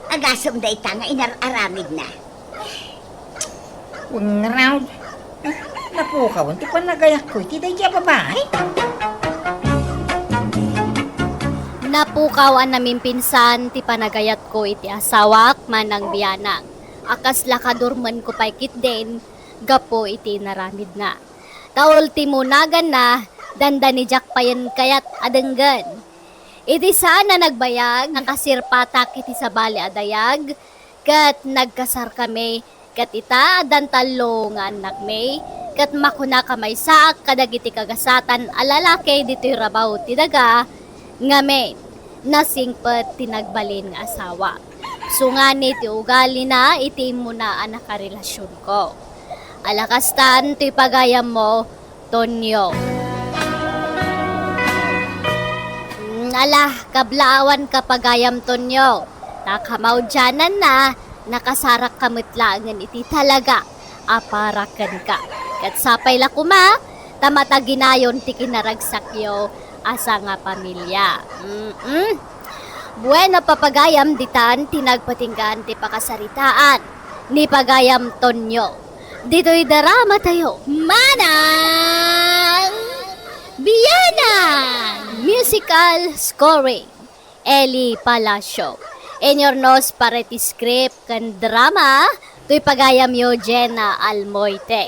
Agasam da ita nga inararamid na. Huwag nga raw. Napukaw, ti pa nagayak ko, ti day kaya babae. Napukawan namin pinsan, ti panagayat ko iti asawak manang biyanang. Akas lakadurman ko pa'y kitden, gapo iti naramid na. Taol timunagan na, danda ni Jack payan kayat adenggan. Iti sana nagbayag, nakasirpatak iti sabali adayag, kat nagkasar kami, kat ita adan talo nga anak may, kat makuna kamay saak kadagiti kagasatan alalaki dito'y rabaw ti daga, ngamen, nasingpet tinagbalin nga asawa. Sunganit ti ugali na, iti mo na anak karelasyon ko. Alakastan, ti pagayam mo, Tonyo. Ala, kablaawan kapagayam Tonyo. Takamaw dyanan na, nakasarak kamitlangan iti talaga, aparakan ka. Kat sapay lakuma, tamataginayon ti kinaragsakyo, asa nga pamilya. Bueno papagayam ditan, tinagpatinggan ti pakasaritaan, ni pagayam Tonyo. Dito'y darama tayo, Manang Bianang! Musical scoring, Eli Palacio. In your nose pareti script kan drama, to'y pagayam yo Jenna Almoite.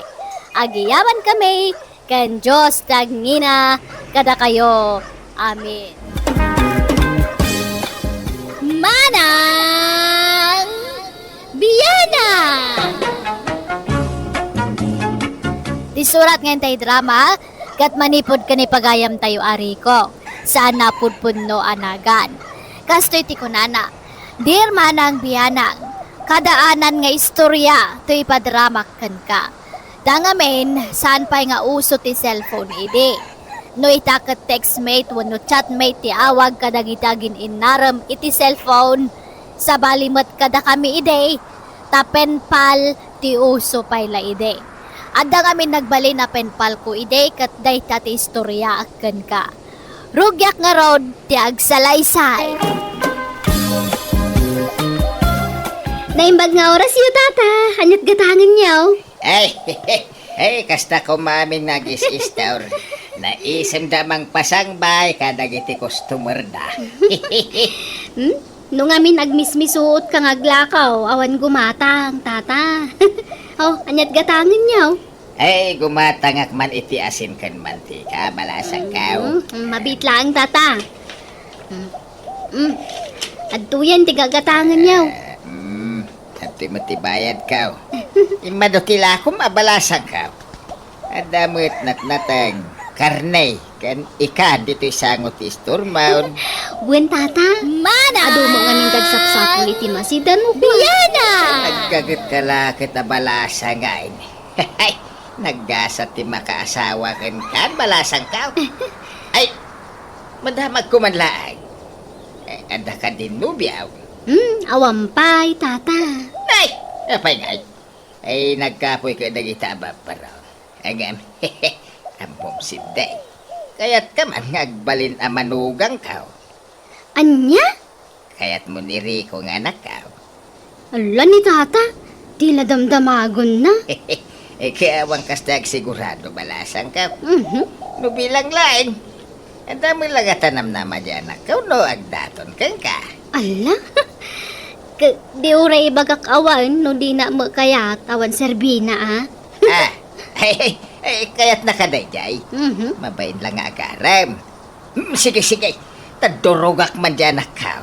Agiyaman kami, kan Diyos tagngina, kada kayo. Amin. Manang Bianang! Di surat ngayon tayo drama, kat manipod ka ni pagayam tayo ari ko. Saan napudpunno anagan. Kasto'y ti kunana, Dear Manang Bianang, kadaanan nga istorya, to'y padramak kan ka. Dangamen, saan pa'y nga uso ti cellphone ide. No itakat textmate, wano chatmate ti awag kadagitagin inaram iti cellphone. Sa balimat kada kami ide, tapen pal ti uso pa'y la ide. Adda kami nagbali na penpal ko ide, kat dayta ti istorya akan ka. Rugyak nga road, ti agsalaysay. Naimbag nga oras yun, tata. Hanyat gatangan niyo. Ay, kasta ko maming nagis-istor. Naisem damang pasangbay, kadagiti customer da. Nung amin nagmismisuot kang aglakaw, awan gumatang, tata. Anyat gatangan niyo. Ay, gumatangak man iti asin kan mantika, balasang kao. Mabit lang, tata. Adtuyan, tigagatangan niyo. At matibayad kao. Imadukila ko mabalasang kao. Adamot natnatang karne, kan ikan dito isangot isturmaon. Buen, tata. Mana! Ado mo nga ning dagsaksak ulit masidan mo. Biana! Nagkagat ka lakit na balasang ngayon. Naggasat ti makaasawa kan balasang kao. Ay, madamag kumanlaang. Anda ka din nubiyaw. Awampay, tata. Ay, apay ngay. Ay, nagkapoy ka nagita ba para. Agam, ampom siday. Kaya't ka man ngagbalin a manugang kao. Anya? Kaya't mo ni Rico nga anak kao. Ala ni tata, tila damdamagon na. Kaya awang kastag sigurado balasang kao. Nubilang laing. Ang dami lang atanam na madyan anak kao no agdaton kang ka. Ala? Di uray bagak awan, no di na mo kayat awan serbina, ah? Kaya't nakadayjay. Mabain lang nga agaram. Sige. Tadurugak man dyan akaw.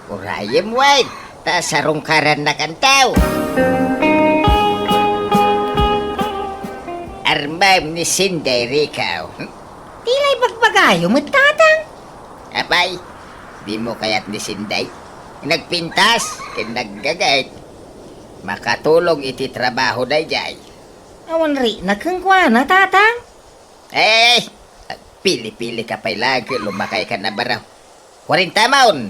Urayem wide. Ta sarungkaran na kantaw. Armam ni Sinday Rikaw. Tilay bagbagayo mo, tatang. Apay, di mo kaya't ni Sinday. Nagpintas, naggagait. Makatulong iti trabaho dayjay. Awan ri, nakangkwa na, tatang. Pili-pili ka pa'y lagi, lumakay ka na baraw. 40 maon,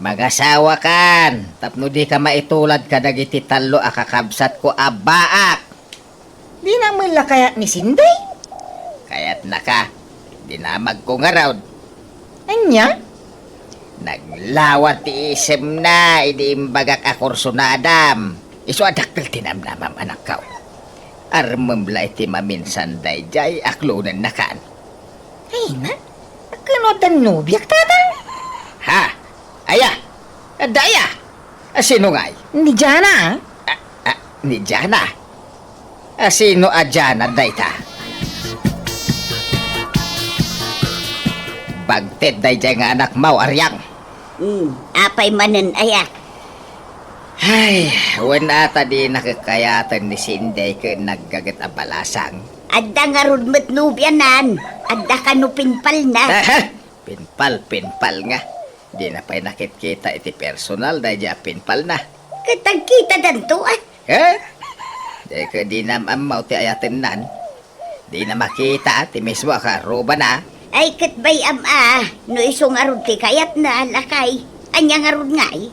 Mag-asawa kan, tapno di ka maitulad ka dagiti talo akakabsat ko abaak. Di naman la kaya ni Sinday. Kaya't naka, dinamag ko nga raw. Anya? Naglawat ti isem na, idiimbagak akurso na Adam. Iso adaktil tinamnamam anak kao. Armamla iti maminsan day jay aklunan na kan. Ay na, akanotan nubiyak tatang. Ha? Aya? Daya? Sino ngay? Ni Jana, Ni Jana? Sino a Jana day ta? Bagted day jay nga anak mau aryang. Apay manan aya. Ay, wala ata di nakakayatan ni Sinday ka naggagat ang balasang. Adda nga rod met nubyanan. Adda ka no pinpal na. Pinpal nga. Di na pa'y nakikita iti personal dahil pinpal na. Katagkita danto ah. Di ka di na amaw ti ayatin nan. Di na makita ti mismo ka roba na. Ay katbay no isong arod ti kayat na lakay. Anya nga rod ngay.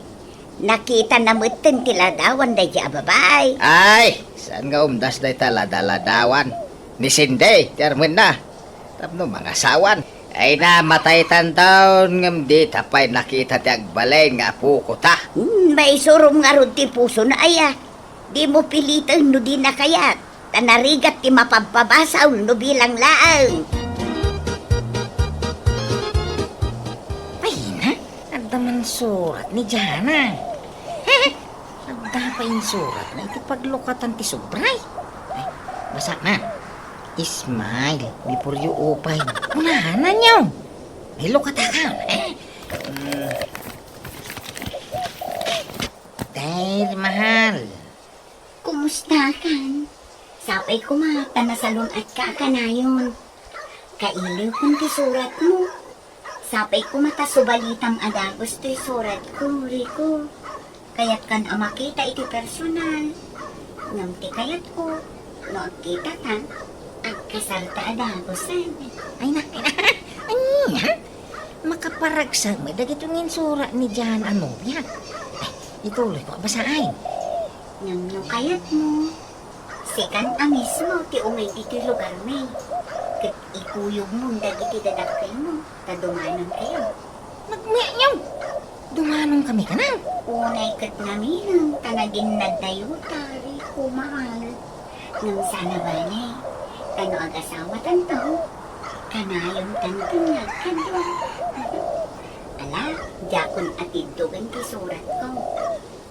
Nakita na mutin ti ladawan day babay. Ay, saan nga umdas day talada-ladawan? Ni Sinday, termen na. Tapno mga sawan. Ay namatay tantaon ngam di tapay nakita ti agbalay nga puko ta. May surom nga rod ti puso na aya. Di mo pilitan no di na kayat. Tanarigat ti mapampabasaw no bilang laang. ay na, adda man surat ni Jana. Adda pa yung surat na iti paglukatan ti subray. Ay, basa na. Smile before you open. Unahanan niyo. May lukata ka. Dahil mahal. Kumusta kan? Sapay ko mata na salon at kakanayon. Kailiw kung ti surat mo. Sapay ko mata subalitam adagos ti surat ko, Rico. Kayat kan amakita iti personal. Ngam ti kayat ko. Noon kita tan. Agkasalta adagosan. Ay na. Anya? Makaparagsa mo. Dagito ngin surat ni Jan ano yan. Ay, ituloy ko. Basahin. Ngam no kayat mo. Sikan amis mo ti umay iti lugar may. Kat ikuyog mo dagiti dadakay mo. Tadumanan kayo. Nagmiya niyo. Dumanong kami ka na. Unay kat namin tanagin na dayutari ko mahal. Nang sana ba niya, kano ag-asawa tanto, kanayon tantingag kadwa. Ala, jakon atiddugan ti surat ko.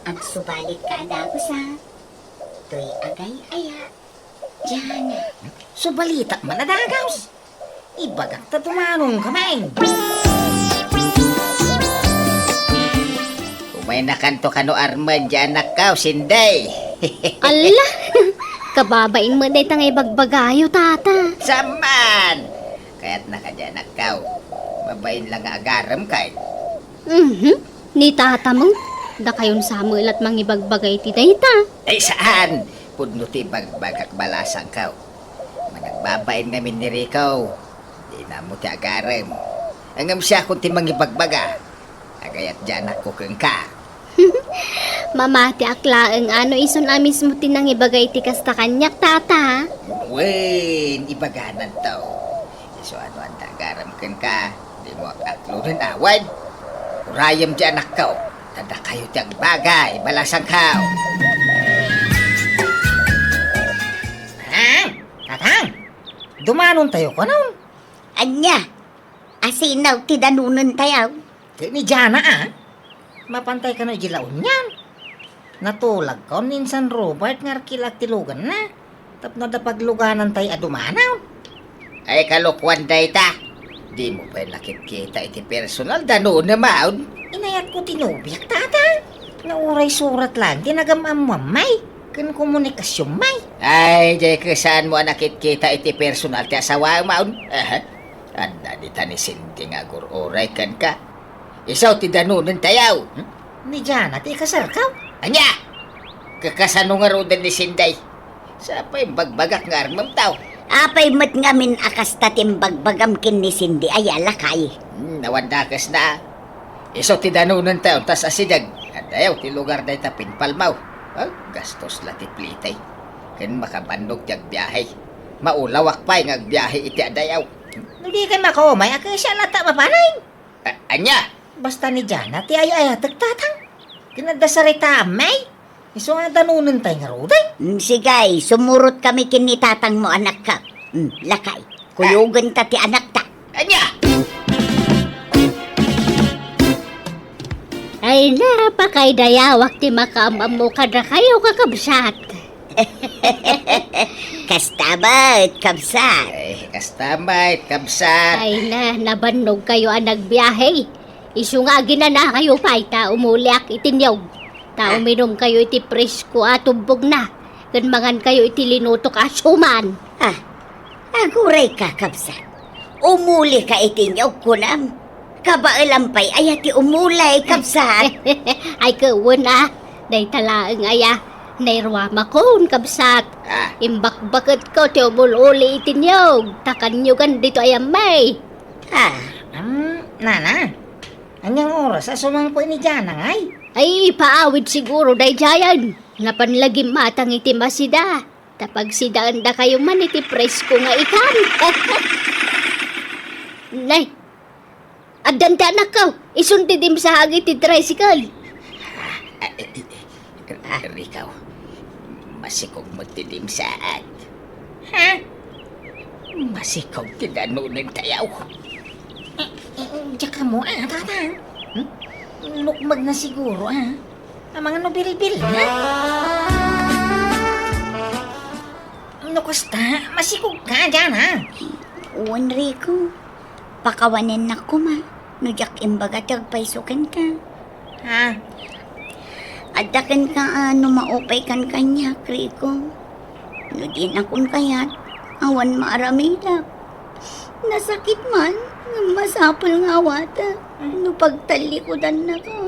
Ag subalit ka adagos ha. To'y agay aya. Diyan. So balita man adagaws. Ibagak ta dumanong kamay. Umay nakanto kano arman dyan nakaw, Sinday. Ala! Kababain mo day tangay bagbagayo, tata. Saman! Kaya't nakadyan nakaw. Mabain lang nga agaram kay. Ni tata mo. Da kayon samuel at mangibagbagay ti dayta. Ay saan? Pudno ti bagbagak balasang kaw. Managbabain namin ni Rico. Di na mo ti agaram. Angam siya kung ti mangibagbaga. Agayat dyan ako keng ka. Mamati aklaeng ano ison amis mo tinang ibagay ti kasta kanyak, tata. Wen, ibaganan to. So ano ang tagaram ken ka? Di mo aklunan awan. Urayam di anak ko. Tada kayo tiyang bagay, balasang kao. Tatang, dumanon tayo ko nun. Anya, asinaw ti danunan tayaw. Di ni Jana Mapantay ka na ijilaon yan. Natulag ka ninsan Robert nga kilak tilugan na. Tapno da pagluganan tayo adumanaw. Ay kalukwan day ta. Di mo pa nakikita iti personal dano na maun. Inayat ko tinubiyak, tata. Nauray surat lang, tinagamam mamay. Kan komunikasyon may. Ay, jay saan mo nakikita iti personal ti asawa maun. Anda di tani sinti nga gururay kan ka. Isaw ti danunan tayaw. Ni Jana, ti kasarkaw. Anya! Kakasano nga rodan ni Sinday. Sa pa yung bagbagak nga armam tao. Apay mat ngamin akas tatim bagbagam kin ni Cindy ay alakay. Nawandakas na. Iso ti danunan tayo, tas asidag. At ayaw, ti lugar na ita pinpalmaw. Oh, gastos la ti plitay. Ken makabandog ti agbiyahe. Maulawak pa yung agbiyahe iti adayaw. Hindi kay makomay, ako siya lata mapanay. Anya, Basta ni Jana, ti ay tagtatang. Kinadasarita amay. Iso nga danunan tayo nga ruday. Sigay, sumurot kami kinitatang mo anak ka. Lakay, kuyugan ta ti anak ta. anya! Ay na, pakay dayawak ti makaamamo ka na kayo kakabsat. Kastabat, kabsat. Ay, kastamay, kabsat. Ay na, nabanog kayo ang nagbiyahe. Isu nga ginana kayo pay, ta umuliak itinyog. Ta uminom kayo iti presko at tumbog na. Ganmangan kayo iti linutok asuman. Aguray ka, kabsat. Umuli ka itinyog kunam. Kabaalampay ay ati umulay, kabsat. Ay kawan ah, day talaang aya. Nairwama ko, kabsat. Imbakbakat ko, ti umululi itinyog. Takanyugan dito ay amay. Nana, anyang oras asumang po ni Jana ngay. Ay, paawid siguro day jayan. Napanlagim matang iti masida. Tapag sidaan da kayo man iti presko nga ikan. Nay, adan ta anak ka. Isuntidim sa hagi ti tricycle. Ikaw, masikog magtidim saan. Ha? Masikog tinanunin tayaw. Diyan ka mo tatang. Lukmag na siguro ang mga nobel-bil na. Kasta, masikog ka dyan Uwan, Rico. Pakawanin na ko, ma. Nujak imbaga tagpaisukin ka. Ha? Adakan ka maupay kan kanya, Rico. Nudin akong kayat. Awan maaramida. Nasakit man. Masapol nga wata. No pagtalikodan na ko.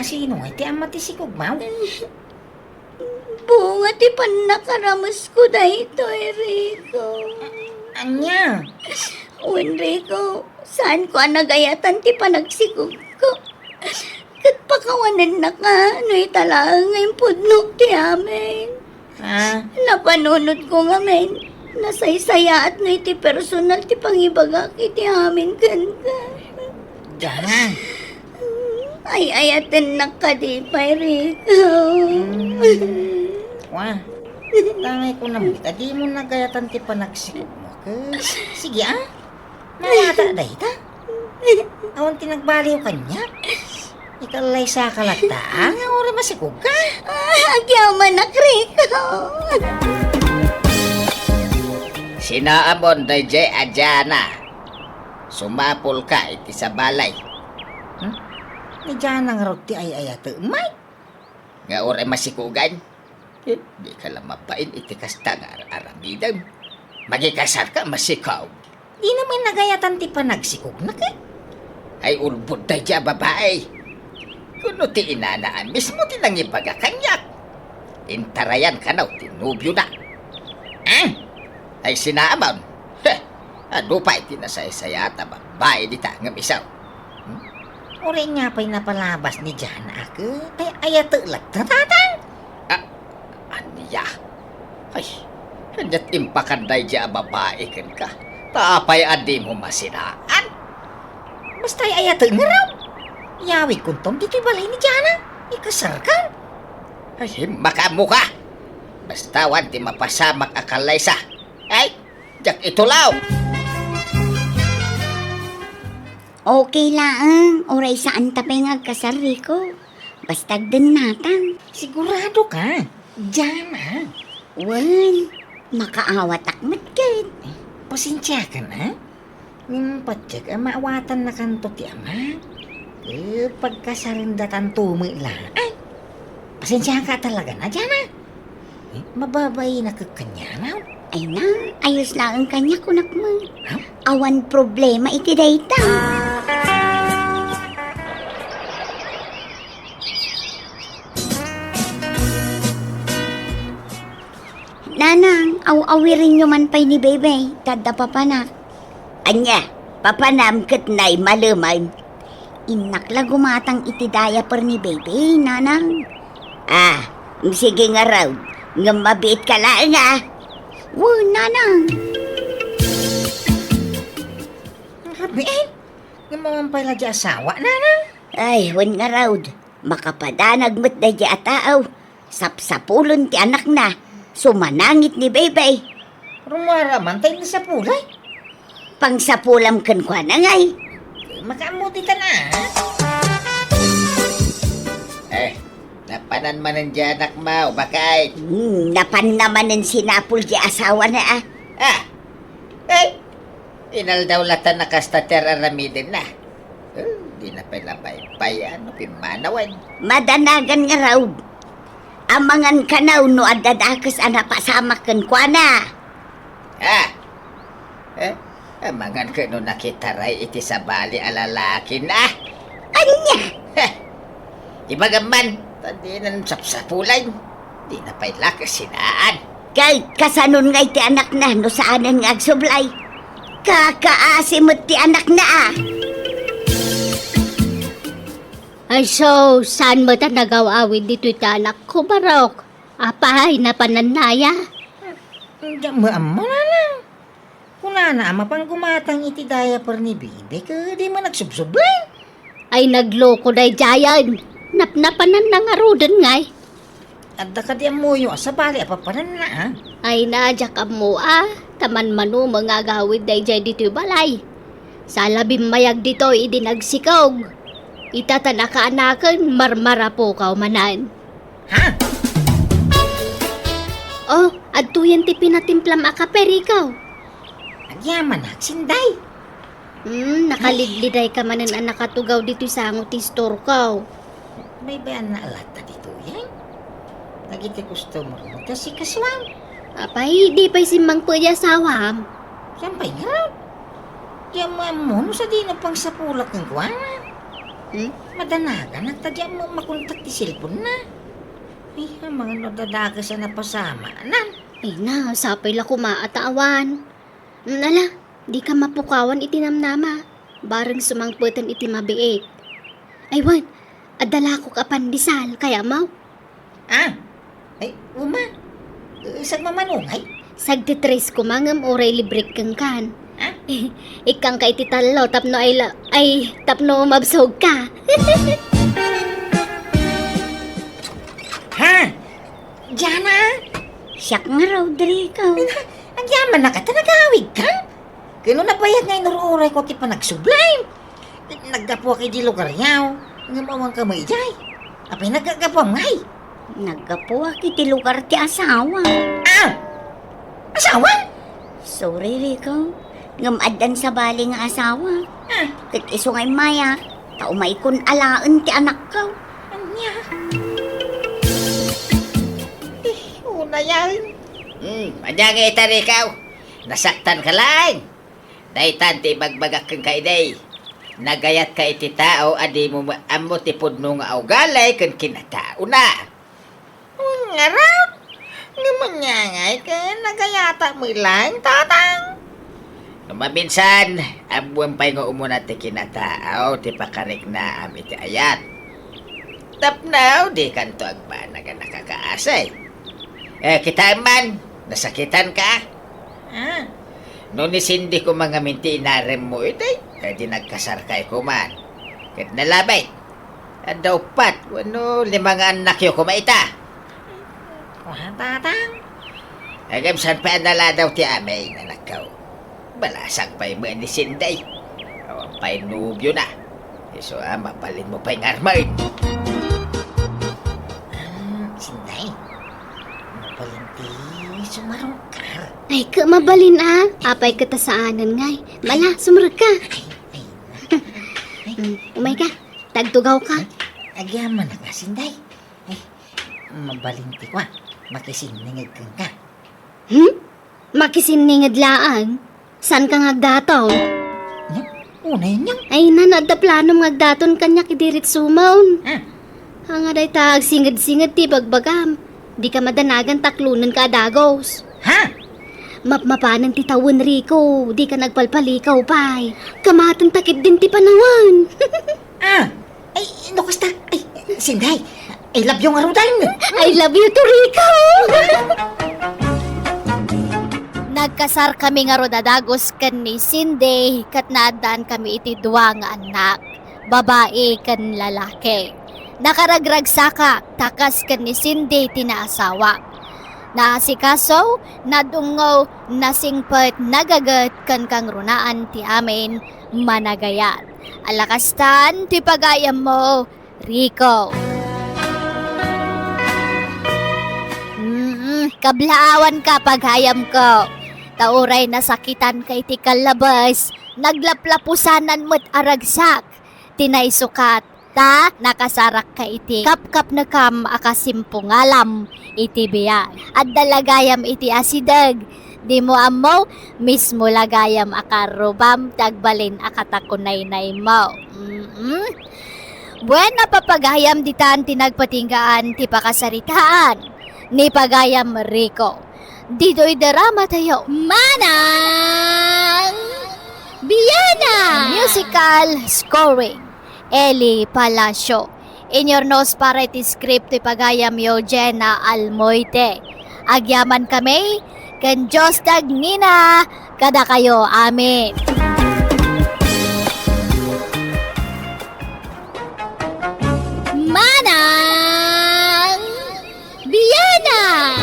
Sino nga? Ti ama ti sikog mo? Bunga ti panakaramas ko dahito, Rico. Anya? Uwan, Rico. Saan ko nagayatan ti panagsikog ko? Kat pakawanan na ka. Ano'y talaang ngayong pudnok ti amin. Ha? Napanunod ko nga, men. Nasaysaya at no iti personal ti pangibagak iti amin kanta. Jana? Ay ayaten na ka di pa, Rico. Wah, tangay ko naman. Di mo nagayatan ti panagsikog mo. Sige Nawata dahi ta. Awan tinagbaliw kanya. Ikalay sa kalataan. Nga ori masikog ka. Agyaman na, Rico. Sinaamon day jay adyana. Sumapol ka iti sa balay. Ni Jana nga roti ay ayata. May! Nga oray masikugan. Di ka lang mapain iti kasta nga aramidan. Magikasar ka masikaw. Di naman nagayatan ti panagsikog na ka. Ay ulbod day jay babae. Kuno ti inanaan mismo ti nang ipagakanyak. Intarayan ka na tinubyo na. Ay sinaamon. Ano pa iti nasaysayata babae di ta ngam isaw. Ori nga pa'y napalabas ni Jana ako. Tay ayata tatang. Aniya. Ay, kanyat impakanday dya babae kan ka. Tapay adi mo masinaan. Basta ayata nga raw. Yawi kuntom dito'y balay ni Jana. Ikasar ka. Ay, makamu ka. Basta wanti mapasamak akalay sa. Ay, jak itulaw. Okay lang. Oray saan tapay nga kasar, Rico. Basta din natang. Sigurado ka. Jana. Wan, makaawat akmat kat. Pasensya ka na. Yung patyag, maawatan na kanto ti ama. Pagkasarindatan tumila. Ay, pasensya ka talaga na, Jana. Mababay na kakanya na. Ay na, ayos lang ang kanya kunak mo. Awan problema iti dayta. Nanang, aw-awirin nyo man pa'y ni Bebe, tada papanak. Anya, papanam kat na'y maluman. Inakla gumatang iti diaper ni baby, nanang. Sige nga raw. Nga mabiit ka lang Nanang. Rabiin, nga mamampay la di asawa, nanang. Ay, wan nga raw. Makapadanag mo't na di ataaw. Sapsapulon ti anak na. Sumanangit ni baby. Rumaraman tayo na sa pulay. Pangsapulam kan kwa na ngay. Makamuti ta na. Napanan man ang anak mo, bakay. Napan naman ng sinapul di asawa na Inal daw latan na kastater aramidin na. Di na pinapaypay, pimanawan. Madanagan nga raw. Amangan ka na no adadakas pasamak kan kwa na. Amangan ka no nakitaray iti sa bali alalaki na. Anya? Ibagaman, tadi nan sapsapulay. Di na pailak sinaan. Kay kasanon nga iti anak na no saanan nga agsublay. Kakaasimot ti anak na Ay so, saan mo ta nagawawin dito iti anak ko, Barok? Apay na pananaya. Hindi mo amma na. Kuna na ama pang gumatang iti diaper ni Bibi, ka di mo nagsubsublay. Ay nagloko day jayan. Napnapanan na nga rodan ngay. At da ka di amuyo sa bali apapanan na ha. Ay nadya ka mo taman manu mga gawid day jay dito balay. Sa labing mayag dito idinagsikog. Itatanaka-anakan marmara po kaw manan. Ha? Oh, adtuyan ti pinatimplam akaperi ikaw. Nagyaman na, sinday. Nakalidliday ka manan ang nakatugaw dito sa angot ti store kaw. May bayan na alata dito yan. Nagiti customer mo, kasi kaswam. Apay, di pa'y simang pwede asawam. Sampay nga. Diyan mo, no sa di na pang sapulak ng kuwanan. Madanagan, nagtadya mo makontak ti silpon na. Ay, ang mga nadadaga sa napasama na. Ay na, sapay la kumaatawan. Nala, di ka mapukawan itinamnama. Barang sumangputan iti mabiit. Ay wan, adala ko kapandisal, kaya mau. Ay, isag mamanungay. Sagtitres ko mangam oray librik kang kan. Ikang kay titalo tapno ay tapno mabsog ka. Ha? Diana? Siyak nga raw, Drico. Ang yaman na ka, nagawig ka? Kano na bayad nga inururay ko ti panagsublay? Naggapo kay di lugar yaw. Ngamawang ka may jay. Apay nagagapo ngay. Naggapuwa kiti lugar ti asawa. Asawa? Sorry, Rico. Ngamadan sa bali nga asawa. Kat iso ngay maya. Taumay kun alaan ti anak ko. Anya? Una yan. Madyangi itari ikaw. Nasaktan ka lang. Daitan ti bagbagak kang kaiday. Nagayat ka iti tao, adi mo amo ti pudno nga augalay kan kinatao na. Ngarap. Namanyangay ka, nagayata mo lang, tatang. Mabinsan, abuang pa'y nga umuna ti kinatao, ti pakarik na ami ti ayat. Tapnaw, di kanto agbana ka nakakaasay. Kita man, nasakitan ka. Noon isindi ko mga minti inarem mo ito'y, di nagkasarkay ko man. Kat nalabay. At daw pat, wano limang anak yo kumaita. Wah, tatang. Agam saan pa nala daw ti amay na nakaw. Balasang pa'y ni Sinday. Awang pa'y nubyo na. Iso mapalin mo pa'y ngarmain. Sinday. Mapalinti, sumarungkar. Ay, ka mabalin apay katasaanan ngay. Mala, sumarag ka. Umay ka, tagtugaw ka. Agyaman na ka, Sinday. Ay, mabalinti ko makisiningig ka. Makisiningad laan. San ka ngagdataw? Unay niyo. Ay, nanadaplano ngagdaton kanya kidirit sumaon. Ah. Hanga day tag singad-singad ti bagbagam. Di ka madanagan taklunan ka dagos. Ha? Mapmapanan ti tawon Rico. Di ka nagpalpalikaw pay. Kamatan takit din ti panawan. Ay, no kasta. Ay, Sinday. I love you nga rin tayo. I love you too, Rico! Nagkasar kami nga ro dadagos kan ni Cindy kat naadaan kami iti duwa nga anak, babae kan lalaki. Nakaragrag saka, takas kan ni Cindy tinaasawa. Naasikaso, nadungaw, nasingpet, nagagat kan kang runaan ti amin, managayat. Alakastan, ti pagayam mo, Rico. Kablaawan ka paghayam ko. Tauray nasakitan kay ti kalabas, naglaplapusanan mo't aragsak. Tinay sukat, ta nakasarak ka iti kapkap na kam akasimpungalam iti biag. At dalagayam iti asidag, di mo amo, mismo lagayam akarubam, tagbalin akatakunay-nay mo. Buwan papagayam ditan tinagpatinggaan ti pakasaritaan, ni pagayam Rico. Dito'y drama tayo, Manang Bianang! Musical scoring, Eli Palacio. In your nose para iti script ti pagayam yo Jenna Almoite. Agyaman kami, kan Diyos tagnina, kada kayo, amin. Manang Bianang!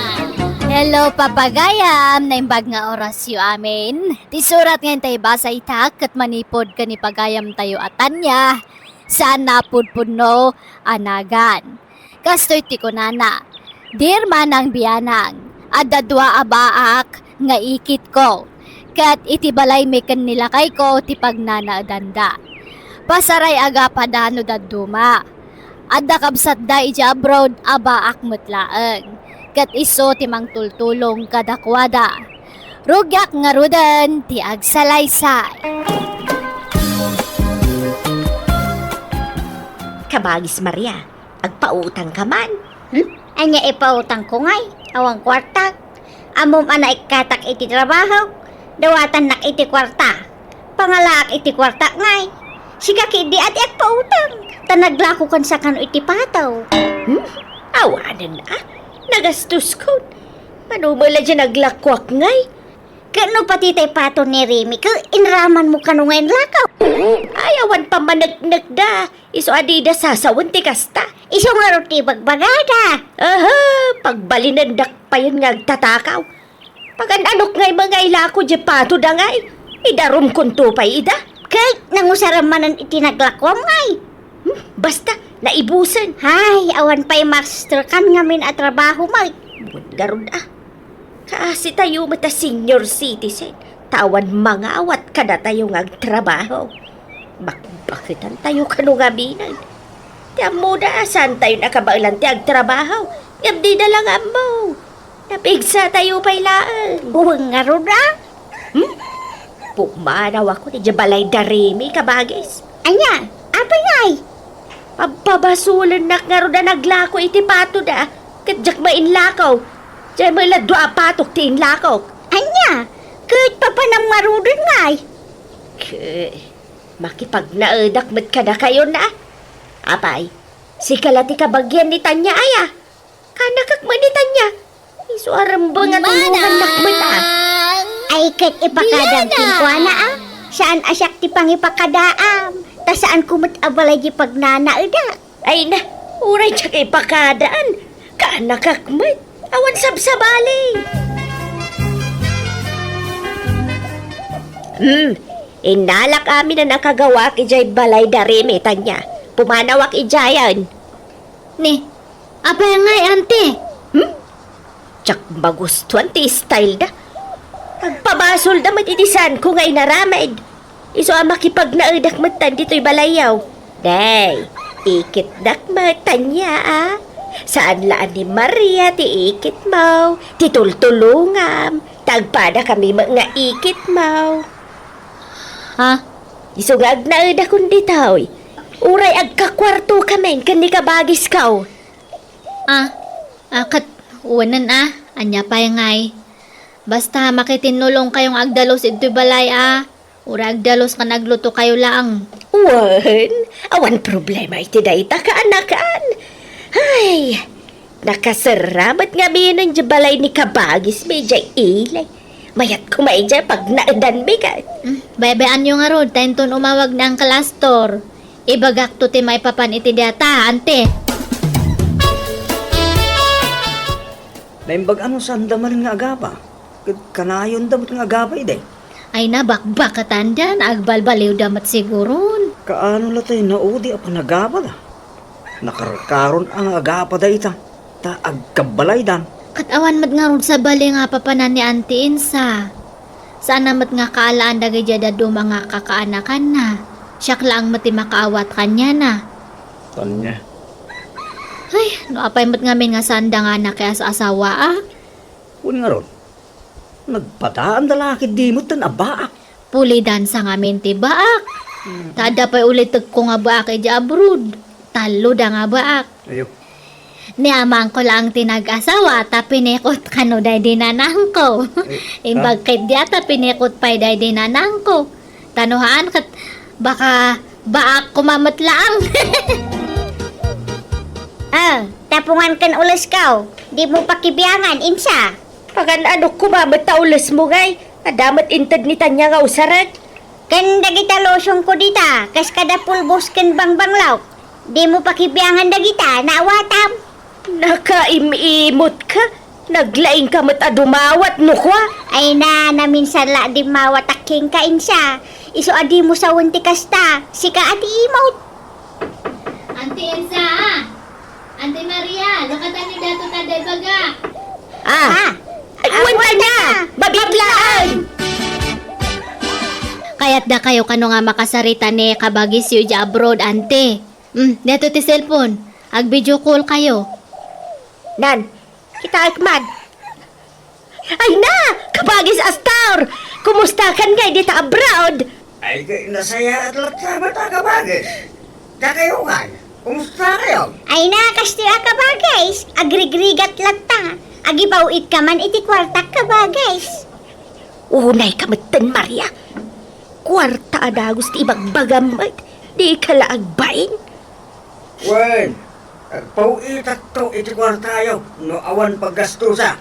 Hello, papagayam, naimbag nga orasyo amin. Ti surat ngayon tayo basa itak at manipod ka ni pagayam tayo atanya. Saan napudpud no, anagan. Kastoy ti kunana, Dear Manang Bianang, adadwa abaak nga ikit ko. Kat iti balay mekan nilakay ko ti pagnanaadanda. Pasaray aga padano daduma. Adda kabsat da iti abroad abaak mutlaeng. Kat iso timang tultulong kadakwada. Rugyak nga rudan ti agsalaysay. Kabagis Maria, agpautang ka man. Anya ipautang ko ngay, awang kwarta. Amom ana ikatak iti trabaho, dawatan nak iti kwarta. Pangalaak iti kwarta ngay. Sika kidi at agpautang. Tanaglako kan sa kano iti pataw. Awanan na. Nagastos ko. Manumala dyan naglakwak ngay. Kano pati tay pato ni Remy, inraman mo kano ngayon lakaw. Ayawan pa managnag da. Iso adida sasawan ti kasta. Iso nga roti bagbagada. Aha, pagbalinandak pa yun nga agtatakaw. Pagananok ngay mga ilako dyan pato da ngay. Idarum kunto pa ida. Kahit nangusaram manan itinaglakwam ngay. Basta, naibusan. Hay, awan pa'y master kan ngamin at trabaho, Mike. Garod Kasi tayo mata senior citizen. Tawan mga awat kada tayo ngagtrabaho. Bakitan tayo kanungabinan. Tiyan mo na, saan tayo nakabailan ti agtrabaho? Yamdi na lang amo. Napigsa tayo pailaan. Buwang garod Pumanaw ako ni Jabalay Darimi, kabagis. Anya, apa ngay? Pabasulan na nga ro na naglako iti pato da. Kadyak mainlakaw. Diyan mo iladwa patok ti inlakaw. Anya, kahit pa pa nang marudin ngay. Makipagnaedak met ka na kayo na. Apay, si kalati kabagyan ni Tanya aya. Kanakak mo ni Tanya. Isuaram ba nga tulungan nakmet Ay, kahit ipakadam tingkwana Saan asyak ti pangipakadaam. Ta saan kumot abalay di pagnanaeda. Ay na, uray tsak ipakadaan. Kanakakmet, awan sabsabali. Inalak amin na nakagawak ijay balay darimi, Tanya. Pumanawak ijayan. Ni, apa yang ngay, ante? Tsak magustuhan ti style da. Pagpabasol da matitisan ko ngay naramid. Iso ang makipagnaedak matan dito'y balayaw. Day, ikit dakmatan niya Saan laan ni Maria ti ikit mo, ti tultulungam, tagpada kami mga ikit mo. Ha? Iso nga agnaedak kundi taoy. Uray agkakwarto kami, kani kabagis kaw. Kat uwanan anya pa yung ngay. Basta makitinulong kayong agdalos ito'y balay Ura agdalos ka nagluto kayo lang. Wan, awan problema iti dayta kaanakan. Ay, nakasaramat nga biyanan dyan balay ni Kabagis medya ilay. Mayat kumain dyan pag naadan bigat. Baybayaan nyo nga rod, tayo ton umawag na ang kalastor. Ibagak to ti may papan iti data, ante. Naimbag ano sa andaman nga agapa? Kanayon damot nga agapa ide. Ay nabakbak katandan, agbalbaliw damat siguron. Kaano la tayo naudi apa nagapa da? Nakarkaron ang agapa da ita. Ta agkabalay dan. Katawan mat nga rod sa bali nga papanan ni Auntie Insa. Sana mat nga kaalaan dagay jada do mga kakaanakan na. Siyak lang mati makaawat kanya na. Tanya. Ay, no apay mat ngamin nga sanda nga na kaya sa asawa ah. Kun nga ron. Nagpataan dalaki di mo tan abaak. Pulidan sa ngamin ti baak. Tada pa'y ulit ko nga baak ay abroad. Talo da nga baak. Ayo. Niamang ko lang tinag-asawa ta pinikot kano day dinanang ko. Imbag kay diata pinikot pa'y day dinanang ko. Tanuhaan kat baka baak kumamat lang. Tapungan kan ulas kau. Di mo pakibiyangan, Insa. Pagan ano kumamat ta ulas mo ngay. Adamat intad ni Tanya nga usarat. Kan dagita losyong ko dita. Kas kada pulbos kan bangbanglaw. Di mo pakibiyangan dagita, naawatam. Nakaimimot ka. Naglaing ka mat adumawat no kwa. Ay naminsan la di mawataking ka, Insa. Iso adi mo sa unti kasta. Sika ati imot. Auntie Elsa, Auntie Maria, lakatan ni dato taday baga. Ay, wala na! Babiglaan! Kaya't da kayo kano nga makasarita ni Kabagis yu ja abroad, ante. Dato ti cellphone. Ag video call kayo. Nan, kita ikman. Ay na! Kabagis Astor! Kumusta kan ngay dita abroad? Ay, nasaya at latsama ta Kabagis. Kakayungan, kumusta kayo? Ay nakasti ka ba, guys? Agrigrigat latta. Agibawit ka man iti kwarta ka ba, guys? Unay kamatan, Maria. Kwarta adagos ti ibagbagamad. Di ka laagbain. Wen, agpauitat to iti kwartayo no awan paggastusa.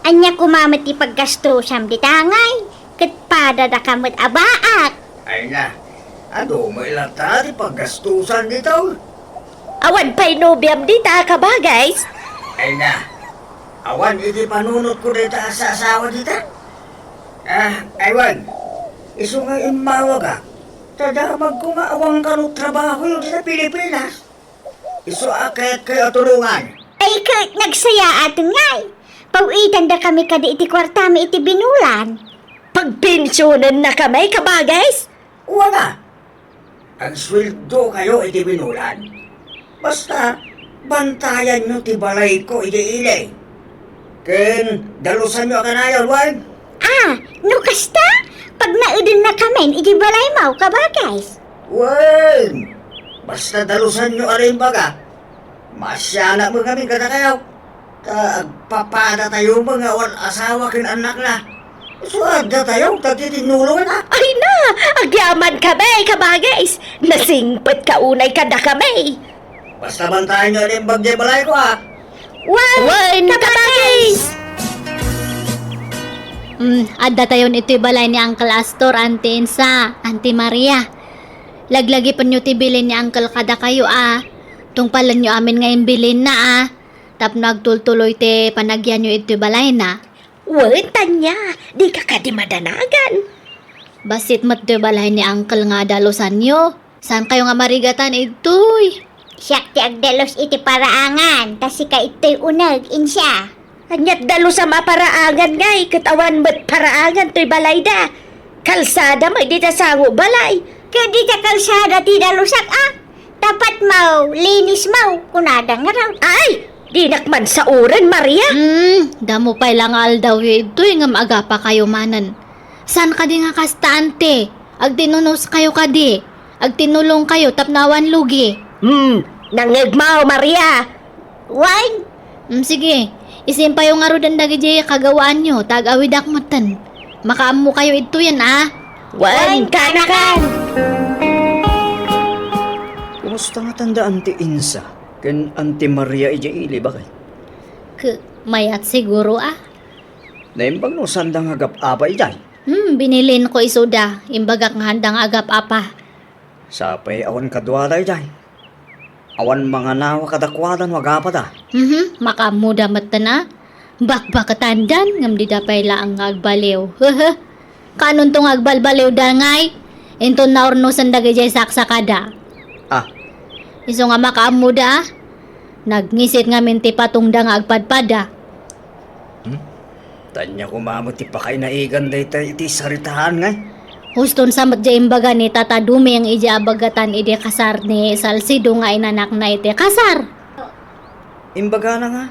Anya kumamat ti paggastrosam di tangay. Katpada da kamot abaak. Ay na, ano may lata di paggastusan dito? Awan pa'y nobyam dita ka ba, guys? Ay na, awan iti panunot ko dito sa asawa dito. Aywan, iso nga imawag ka. Tadamag ko nga awang kanong trabaho yun sa Pilipinas. Iso akayat kayo tulungan. Ay kurt nagsaya atin ngay. Pawitan da kami kada iti kwartami iti binulan. Pagpensyonan na kami ka ba, guys? Wala. Ang sweldo kayo iti binulan. Basta, bantayan nyo ti balay ko iti ilay. Ken, dalusan nyo ka na yun, Wag. No kasta? Pag naudin na kami, iti balay mau ka ba, guys? Wag. Basta dalusan nyo arin baga. Masyala mo kami kada kayo. Agpapada tayo mga asawa kin anak na. Suada tayo, tatitinulungan na. Ay na! Agyaman kami, ka ba, guys? Nasingpit ka unay kada kami. Basta bantayan nyo rin bagay balay ko, ha. Wan ka ba, guys? Adda tayon ito'y balay ni Uncle Astor, Auntie Insa, Auntie Maria. Laglagi pa nyo tibilin ni Uncle kada kayo Tungpalan nyo amin ngayon bilin na Tap nagtultuloy te panagyan nyo ito'y balay na. Wan, Tanya, di ka kadimadanagan. Basit mat ito'y balay ni Uncle nga dalusan nyo. Saan kayo nga marigatan ito'y? Siyak ti agdalos iti paraangan. Tasika ito'y unag, Insya. Anyat dalo sa maparaangan ngay, katawan mo't paraangan to'y balay da. Kalsada may di ta sango balay. Kaya di ta kalsada ti dalusak Tapat mau, linis mau, kunada nga raw. Ay, di nakman sa uran, Maria. Damo pa'y lang aldaw ito'y nga maaga pa kayo manan. San ka di nga kasta, ante? Agtinunos kayo ka di. Agtinulong kayo, tapnawan lugi. Nangigmaw, Maria. Why? Sige. Isin pa yung arudan dagi jay kagawaan nyo, tag-awidak matan. Makaam mo kayo ito yan, Wan, kanakan. Kumusta nga tandaan ti Insa? Ken Auntie Maria ijaili bakit? Mayat siguro Naimbang no sandang agap-apa ijay. Binilin ko isuda. Imbagak nga handang agap apa. Sapay awan kadwala ijay. Awan mga nawa kadakwadan wagapa da. Makamuda mata na. Bakbakatandan ngam di dapay laang agbaliw. Kanon tong agbalbaliw dangay. Ento na orno sandagay jay saksakada. Ah, Iso nga makaamuda. Nagnisit nga minti patungda nga agpadpada. tanya ko mamot ti pakay na igan day iti saritahan ngay. Huston samat jay imbaga ni Tata Dumi ang ija abagatan ide kasar ni Salcido nga inanak na ite kasar. Imbaga na nga.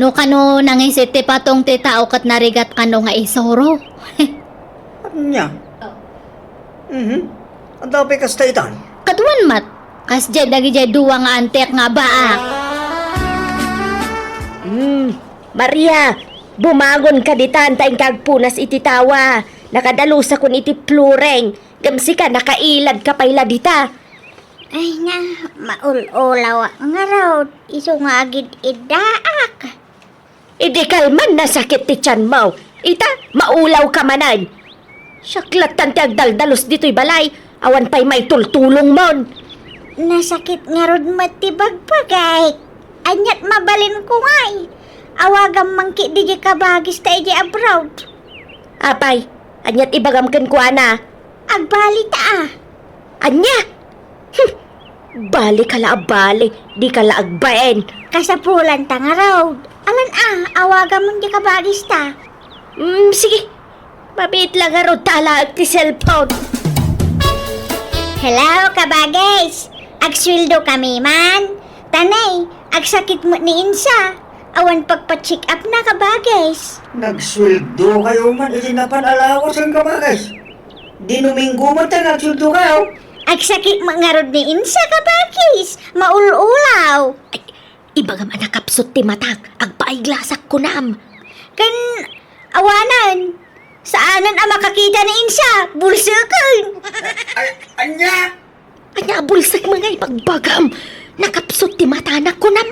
No kano nangisit ti patong ti tao kat narigat kano nga isoro. Anya? Ang dapat kastaitan. Katuan mat. Kas jay dagi jay duwa nga antek nga baak. Maria, bumagon ka ditan tayong kagpunas iti tawa. Nakadalusa kun iti plureng. Gamsi ka, nakailad ka payla dita. Ay na, maul-ulaw nga raw. Iso nga agid idaak. Idi kalman nasakit ti tiyan mo. Ita, maulaw ka manan. Saklatan ti agdaldalos dito'y balay. Awan pa'y may tultulong mon. Nasakit nga rod matibagpagay. Anyat mabalin ko ngay. Awagam mangki di kabagis ta iji abroad. Apay, anyat ibagam ken kuana. Agbali ta Anya? Bali kala abali, di kala agbaen. Kasapulan ta nga raw. Alan awagam mong di kabagis ta. Sige. Mabit lang nga ron tala ti cellphone. Hello, kabagis. Agswildo kami man. Tanay, agsakit mo ni Insa. Awan pagpa-check up na kabagis. Nagsweldo kayo man, iti napanalawas ang kabagay. Di Domingo man tayo nagsweldo kayo. Agsakit mo nga rod ni Insa kabagis. Maul-ulaw. Ay, ibagam anakapsot ti matak, agpaiglasak ko nam. Kan awanan. Saanan ang makakita ni Insa? Bulsakan. Ay, anya? Anya bulsak mga ipagbagam. Nakapsot ti matanak ko nam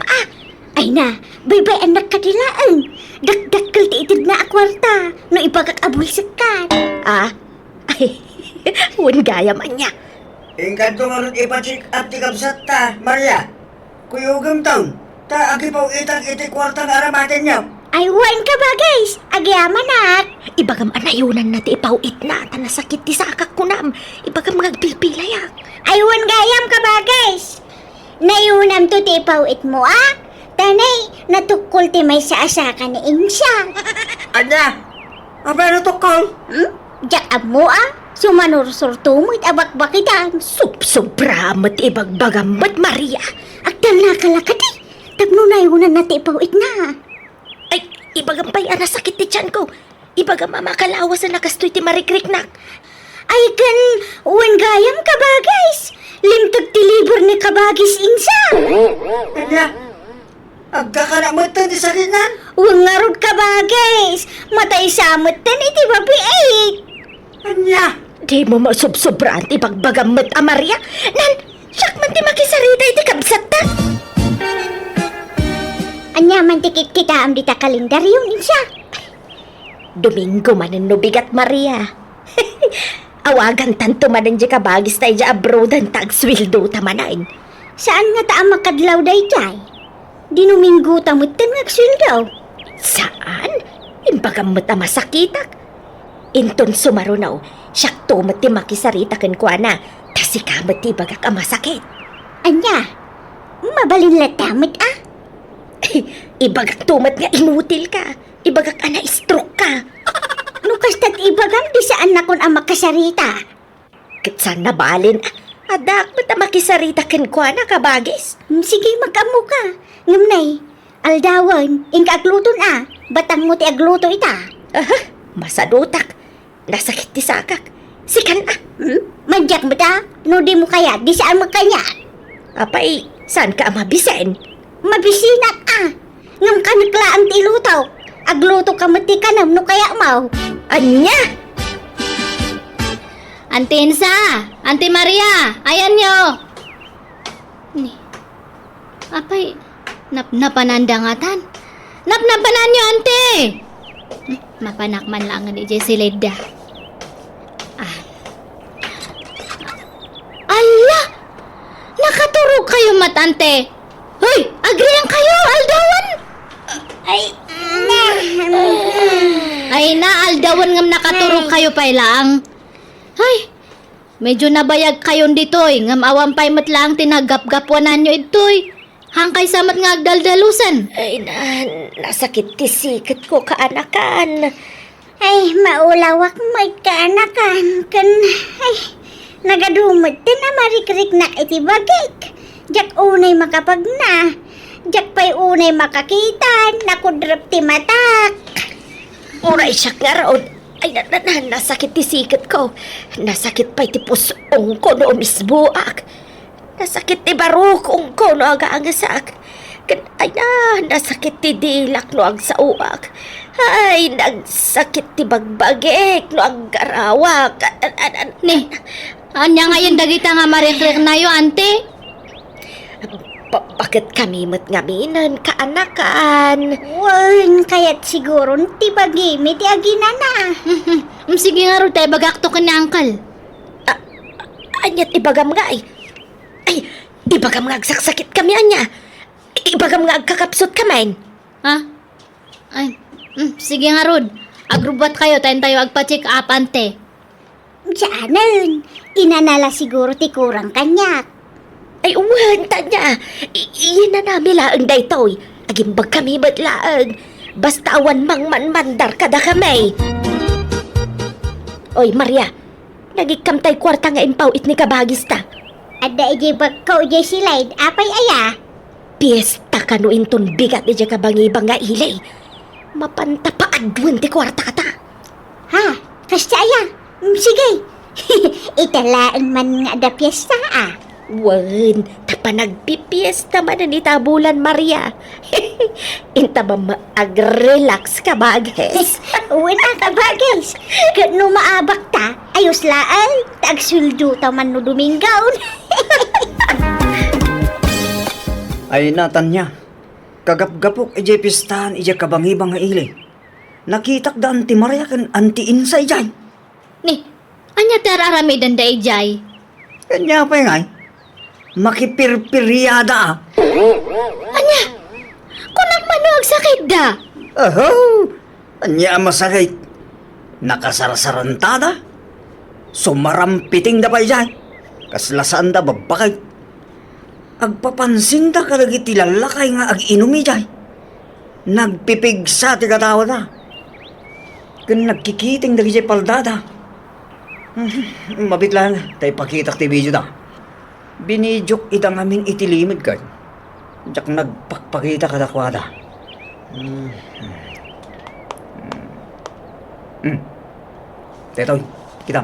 Ay na, baybay anak kadilaan. Dakdakkel ti itid na akwarta. No ipagak abulsakan. Ay, huwag gaya man niya. Ingkan to nga rin ipacheck up ti kapsat ta, Maria. Kuyugam taon, ta agi pa itang iti kwartang aramatin niyo. Ay wan ka ba guys? Agyaman at. Ibagam anayunan na ti ipawit na, tanasakit ti sakak ko nam. Ibagam mga pilpilayak. Ay wan gayam ka ba guys? Nayunam to ti ipawit mo Tanay, natukol ti may saasaka ni Insa. Anya? Abay na tukol? Diyak mo Sumanursur tumit abak-bakitan. Sobra mat ibagbagam mat Maria. Agdal na kalakati. Tapno nayunan na ti ipawit na. Ay, ibagam pa'y anasakit ti tiyan ko. Ibagam makalawas na nakastoy ti marikriknak. Ay kan, uwan gayam ka ba guys? Limtag ti libur ni kabagis Insa. Anya? Agkakanamatan ti sakit na? Uwan ngarod ka ba guys? Matay samot tan iti babiik. Anya? Di mo masubsobraan ti bagbagam mat Maria. Nan, siyak man ti makisarita iti kabsat ta. Anya man tikit kita am di ta kalendaryo Insa. Domingo manan no bigat Maria. Awagan tanto manan di kabagis tayo di abroadan tagswildo tamanain. Saan nga ta ang makadlaw dayjay? Dinuminggo tamutan ngagsildaw. Saan? Imbagam mat masakitak. Inton sumarunaw, siyak to mat ti makisarita ken kuana. Tasi kamat ti bagak masakit. Anya, mabalin latamit Ibagak tumat nga inutil ka. Ibagak stroke ka. Nukasta't ibagam di saan na kun ang makasarita. Kitsan na balin. Adak ba't makisarita ken kuana kabagis? Sige mag-amo ka. Ngamnay, aldawan, ingka agluton Batang mo ti agluto ita. Masadutak. Nasakit ti sakak. Sikan Madyak mo ta? No di mo kaya, di saan mo kanya? Apay, saan ka mabisen? Mabisinat Ngam ka naklaan ti ilutaw. Agluto ka mati kanam no kaya mau. Anya? Ante Insa, Ante Maria, ayan nyo. Apay, napanandangatan. Napanan niyo, ante. Mapanakman lang ni Jessileda. Ala! Nakaturog kayo, matante. Hoy, agriyan kayo, aldawan. Ay na, aldawan ngam nakaturog kayo pa lang. Ay, medyo nabayag kayon ditoy. Ngam awan pa'y matlang tinagap-gapwanan nyo itoy. Hangkay samat nga agdaldalusan. Ay nasakit tisikat ko kaanakan. Ay, maulawak magkaanakan. Ay, nagadumot din na marikrik na iti bagik. Jak unay makapagna. Jak pa'y unay makakita. Nakudrap ti matak. Uray siya nga raon. Ay, nasakit tisikat ko. Nasakit pa'y ti pusong ko no misbuak. Nasakit ti barukong ko no agaangasak. Ay nasakit ti dilak no ag sauak. Ay, nagsakit ti bagbagik no ag garawak. Ni, anya ngayon dagita nga marikrik na yo, ante? Bakit kami matngaminan kaanakan? Wan, kaya't siguro ti bagimi ti agina na. Sige nga ro, tayo bagakto ka ni Uncle. Anyat ibagam nga ay. Ay, ibagam nga agsaksakit kami anya. Ibagam nga agkakapsot kamain. Ha? Ay, sige nga Rod. Agrubat kayo, tayo agpa-check up, ante. Diyanan, inanala siguro ti kurang kanyak. Ay, uwanta niya. Iyan na namin laang daytoy. Agimbag kami matlaang. Basta awan mang mandar kada kami. Oy, Maria. Nagikkamtay kwarta nga impaw it ni kabagis ta. Ada ijibag ko ijay silay, apay aya. Piesta ka no inton bigat ija kabangibang nga ilay. Mapantapaadwan ti kwarta ka ta. Ha? Kasta aya? Sige. Italaan man nga da piyesta ah. Wan, tapa nagpipiesta man ni tabulan, Maria. Inta ba mag-relax ka bagis? Wala ka bagis. Kano maabak ta, ayos laan. Tagsuldo ta man no Domingaw. Ay natan niya. Kagap-gapok ije pistahan ije kabangibang nga ili. Nakitak da anti Maria kan anti insay jay. Ni, anya tararami danda ijay. Kanya pa ngay. Makipirpiryada ah. Anya, kunak manuag sakit da. Aho! Anya masakit. Nakasarasarantada. Sumarampiting da pa ijay. Kaslasaan da babakay. Agpapansin da kalagi tilalakay nga ag-inumi jay. Nagpipigsa ti katawa da. Kan nagkikiting da kijay paldada. Mabit lang, tayo pakitak ti video da. Binidjok itang aming itilimid ka. Diyak nagpakpakita ka dakwada. Tetoy, kita.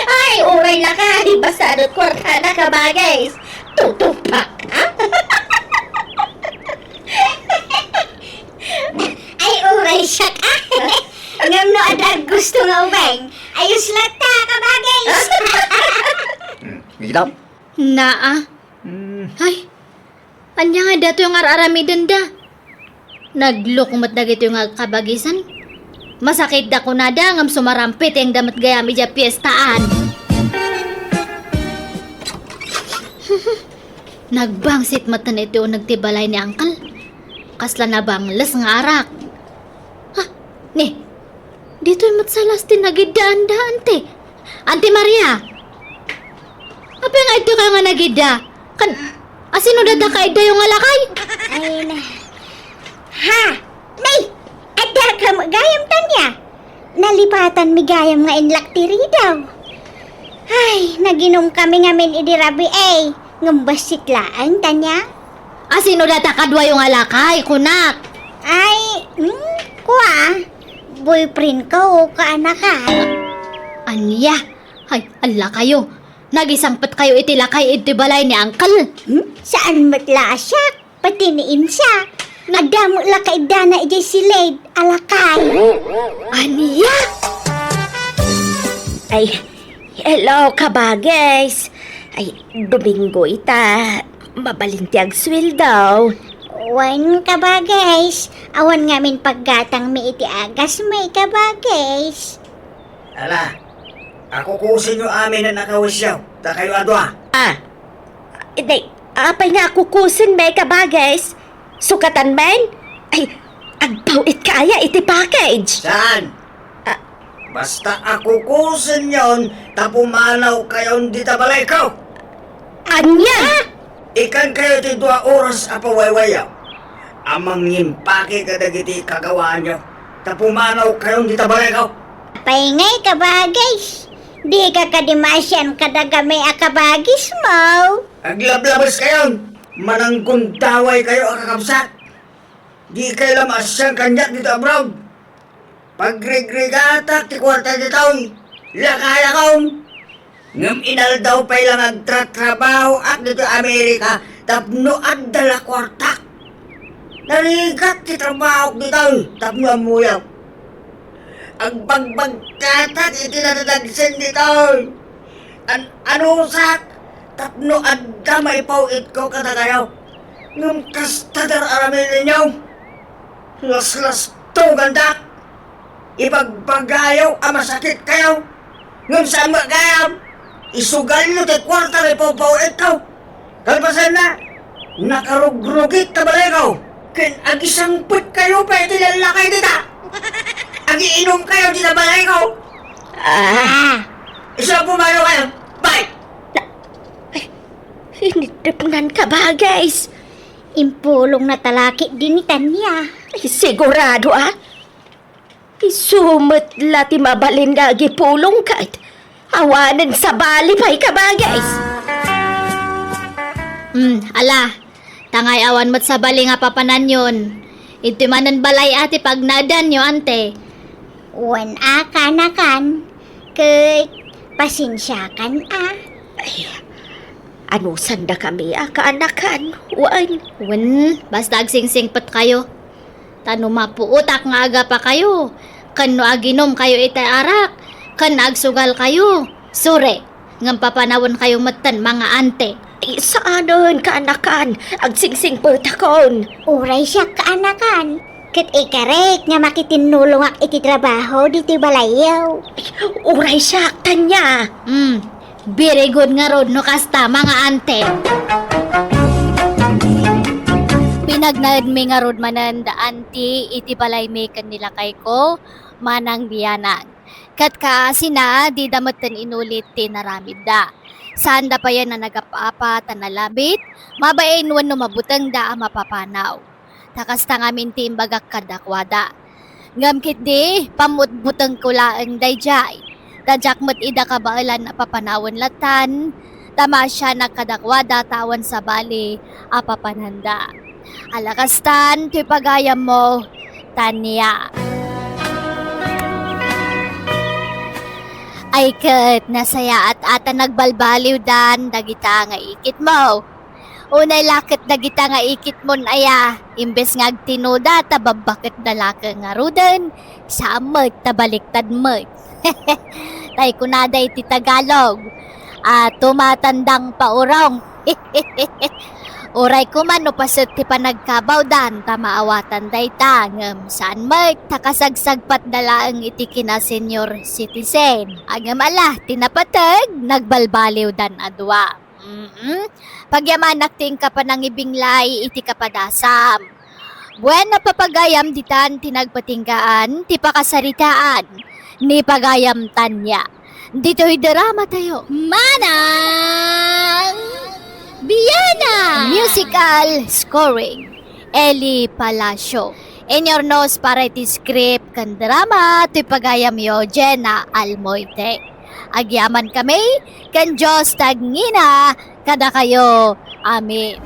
Ay, uray na ka. Di ba sa anot kwarta na ka bagay? Tutupak, ha? Ay, uray siya ka. Ngam no adag gusto nga ubeng. Ayos lang ta, kabagay. Kita. Naa. Ay, anya nga dato yung ararami danda. Naglukumat na gito yung kabagisan. Masakit da ko na da, ngam sumarampit yung damat gayami dya piyestaan. Nagbangsit mata na ito nagtibalay ni Uncle. Kasla na banglas nga arak. Ha, ni, dito yung matsalas tinagidaan da, ante. Ante Maria. Apa nga ito ka nga nagida? Kan, asino dada ka ida yung alakay? Ay na. Ha? Nay! Ada ka magayam tanya. Nalipatan mi gayam nga inlaktiri daw. Ay, naginom kami ngamin idirabi eh. Ngambasit laan tanya. Asino dada kadwa yung alakay, kunak? Ay, kuha. Boyfriend ko o kaanakan. Anya? Ay, ala kayo. Nagisangpat kayo itilakay itibalay ni Uncle. Saan matla siya? Pati niin siya. Nagdamo la kay Dana ijay silid. Alakay. Anya? Ay, hello kabagis. Ay, Domingo ita. mabalinti ang sweldo. Wan ka ba, guys? Awan ngamin paggatang may iti agas may ka ba, guys? Ala, ako kusin nyo amin na nakawisyaw. Ta kayo adwa. Hindi, apay nga kukusin may kabagay. Sukatan men? Ay, agbawit kaya iti package. Saan? Basta ako kusin yon, tapumanaw kayo di tabalay ko. Anya? Ikan kayo ti 2 oras apawaywayaw. Amang yimpake kadagiti kagawaan nyo. Tapumanaw kayo di tabalay ko. Paingay ka ba, guys? Di ka kadimasyan kadaga may akabagis mo. Aglablabas kayo. Manangkuntaway kayo ang kakabsat. Di kayo lamasyang kanyat dito abroad. Pagregregata ti kwarta di taon. Lakaya kaon. Ngam inal daw pa ilang agtratrabaho at dito Amerika. Tapno at dala kwarta. Narigat ti trabaho di taon. Tapno amuyaw. Ang pagbagkatat iti natadagsin di taon. Ano sak? Tapno adda maipawit ko katagayaw. Ngam kastadar aramin ninyo. Las-las to ganda. Ipagbagayaw ang masakit kayo. Ngam saan magayam? Isugal nyo tayo kwarta may pawit ko. Kalpasan na. Nakarugrugit tabalay ko. Ken agisang put kayo pa iti lalakay dita. Agiinom kayo di tabalay ko. Isa pumayo kayo. Bye! Hinitipnan ka ba, guys? Impulong na talaki din ni Tanya. Ay, sigurado Isumot lati mabalin nga gipulong ka. Awanan sa bali pa'y ka ba, guys? Ala, tangay awan mo't sa bali nga papanan yun. Ito manan balay ati pag nadan nyo, ante. Wan akanakan. Kay pasensyakan Ay, ano sanda kami, kaanakan? Wen, basta agsingsingpat kayo. Tano mapuutak nga aga pa kayo. Kan no aginom kayo itay arak. Kan agsugal kayo. Sure, ngam papanawon kayong matan mga ante. Ay, saanon, kaanakan? Agsingsingpat akon. Uray siya kaanakan. Kat ikarek nga makitinulong ak iti trabaho diti balayaw. Uray siya, Tanya. Very good nga rod no kasta mga ante. Pinagnaid mi nga rod manan da anti iti balay mi kanila kay ko manang biyanang. Kat kasi na di damutan inulit tinaramid da. Saan da pa yan na nagapapa tanalabit, mabain wan no mabutang da mapapanaw. Takasta ngamin timbagak kadakwada. Ngamkit di, pamutbutang kulaang dayjay. Dajakmat ida kabailan na papanawon latan. Tama siya nakadakwada tawan sa bali, apapanhanda. Alakastan, tuy pagayam mo, Tanya. Ay kat, nasaya at ata nagbalbaliw dan, dagita nga ikit mo. Unay lakit dagita nga ikit mon aya, imbes nga agtinuda, tababakit dalaka nga rudan, samot tabaliktad mo. Tay kunaday ti Tagalog, tumatandang paurong. Uray ko man no pasat ti panagkabaw dan tamaawatan dayta ngem saan mek takasagsagpat dalaang iti kina senior citizen. Agam ala tinapatag nagbalbaliw dan adwa. Pagyamanak ting kapanangibinglay iti kapadasam. Buwan na papagayam ditan tinagpatinggaan ti pakasaritaan ni pagayam Tanya. Dito'y drama tayo. Manang Bianang! Musical scoring, Eli Palacio. In your nose para iti script kan drama, ti pagayam yo, Jenna Almoite. Agyaman kami, kan Diyos tagngina, kada kayo, amin.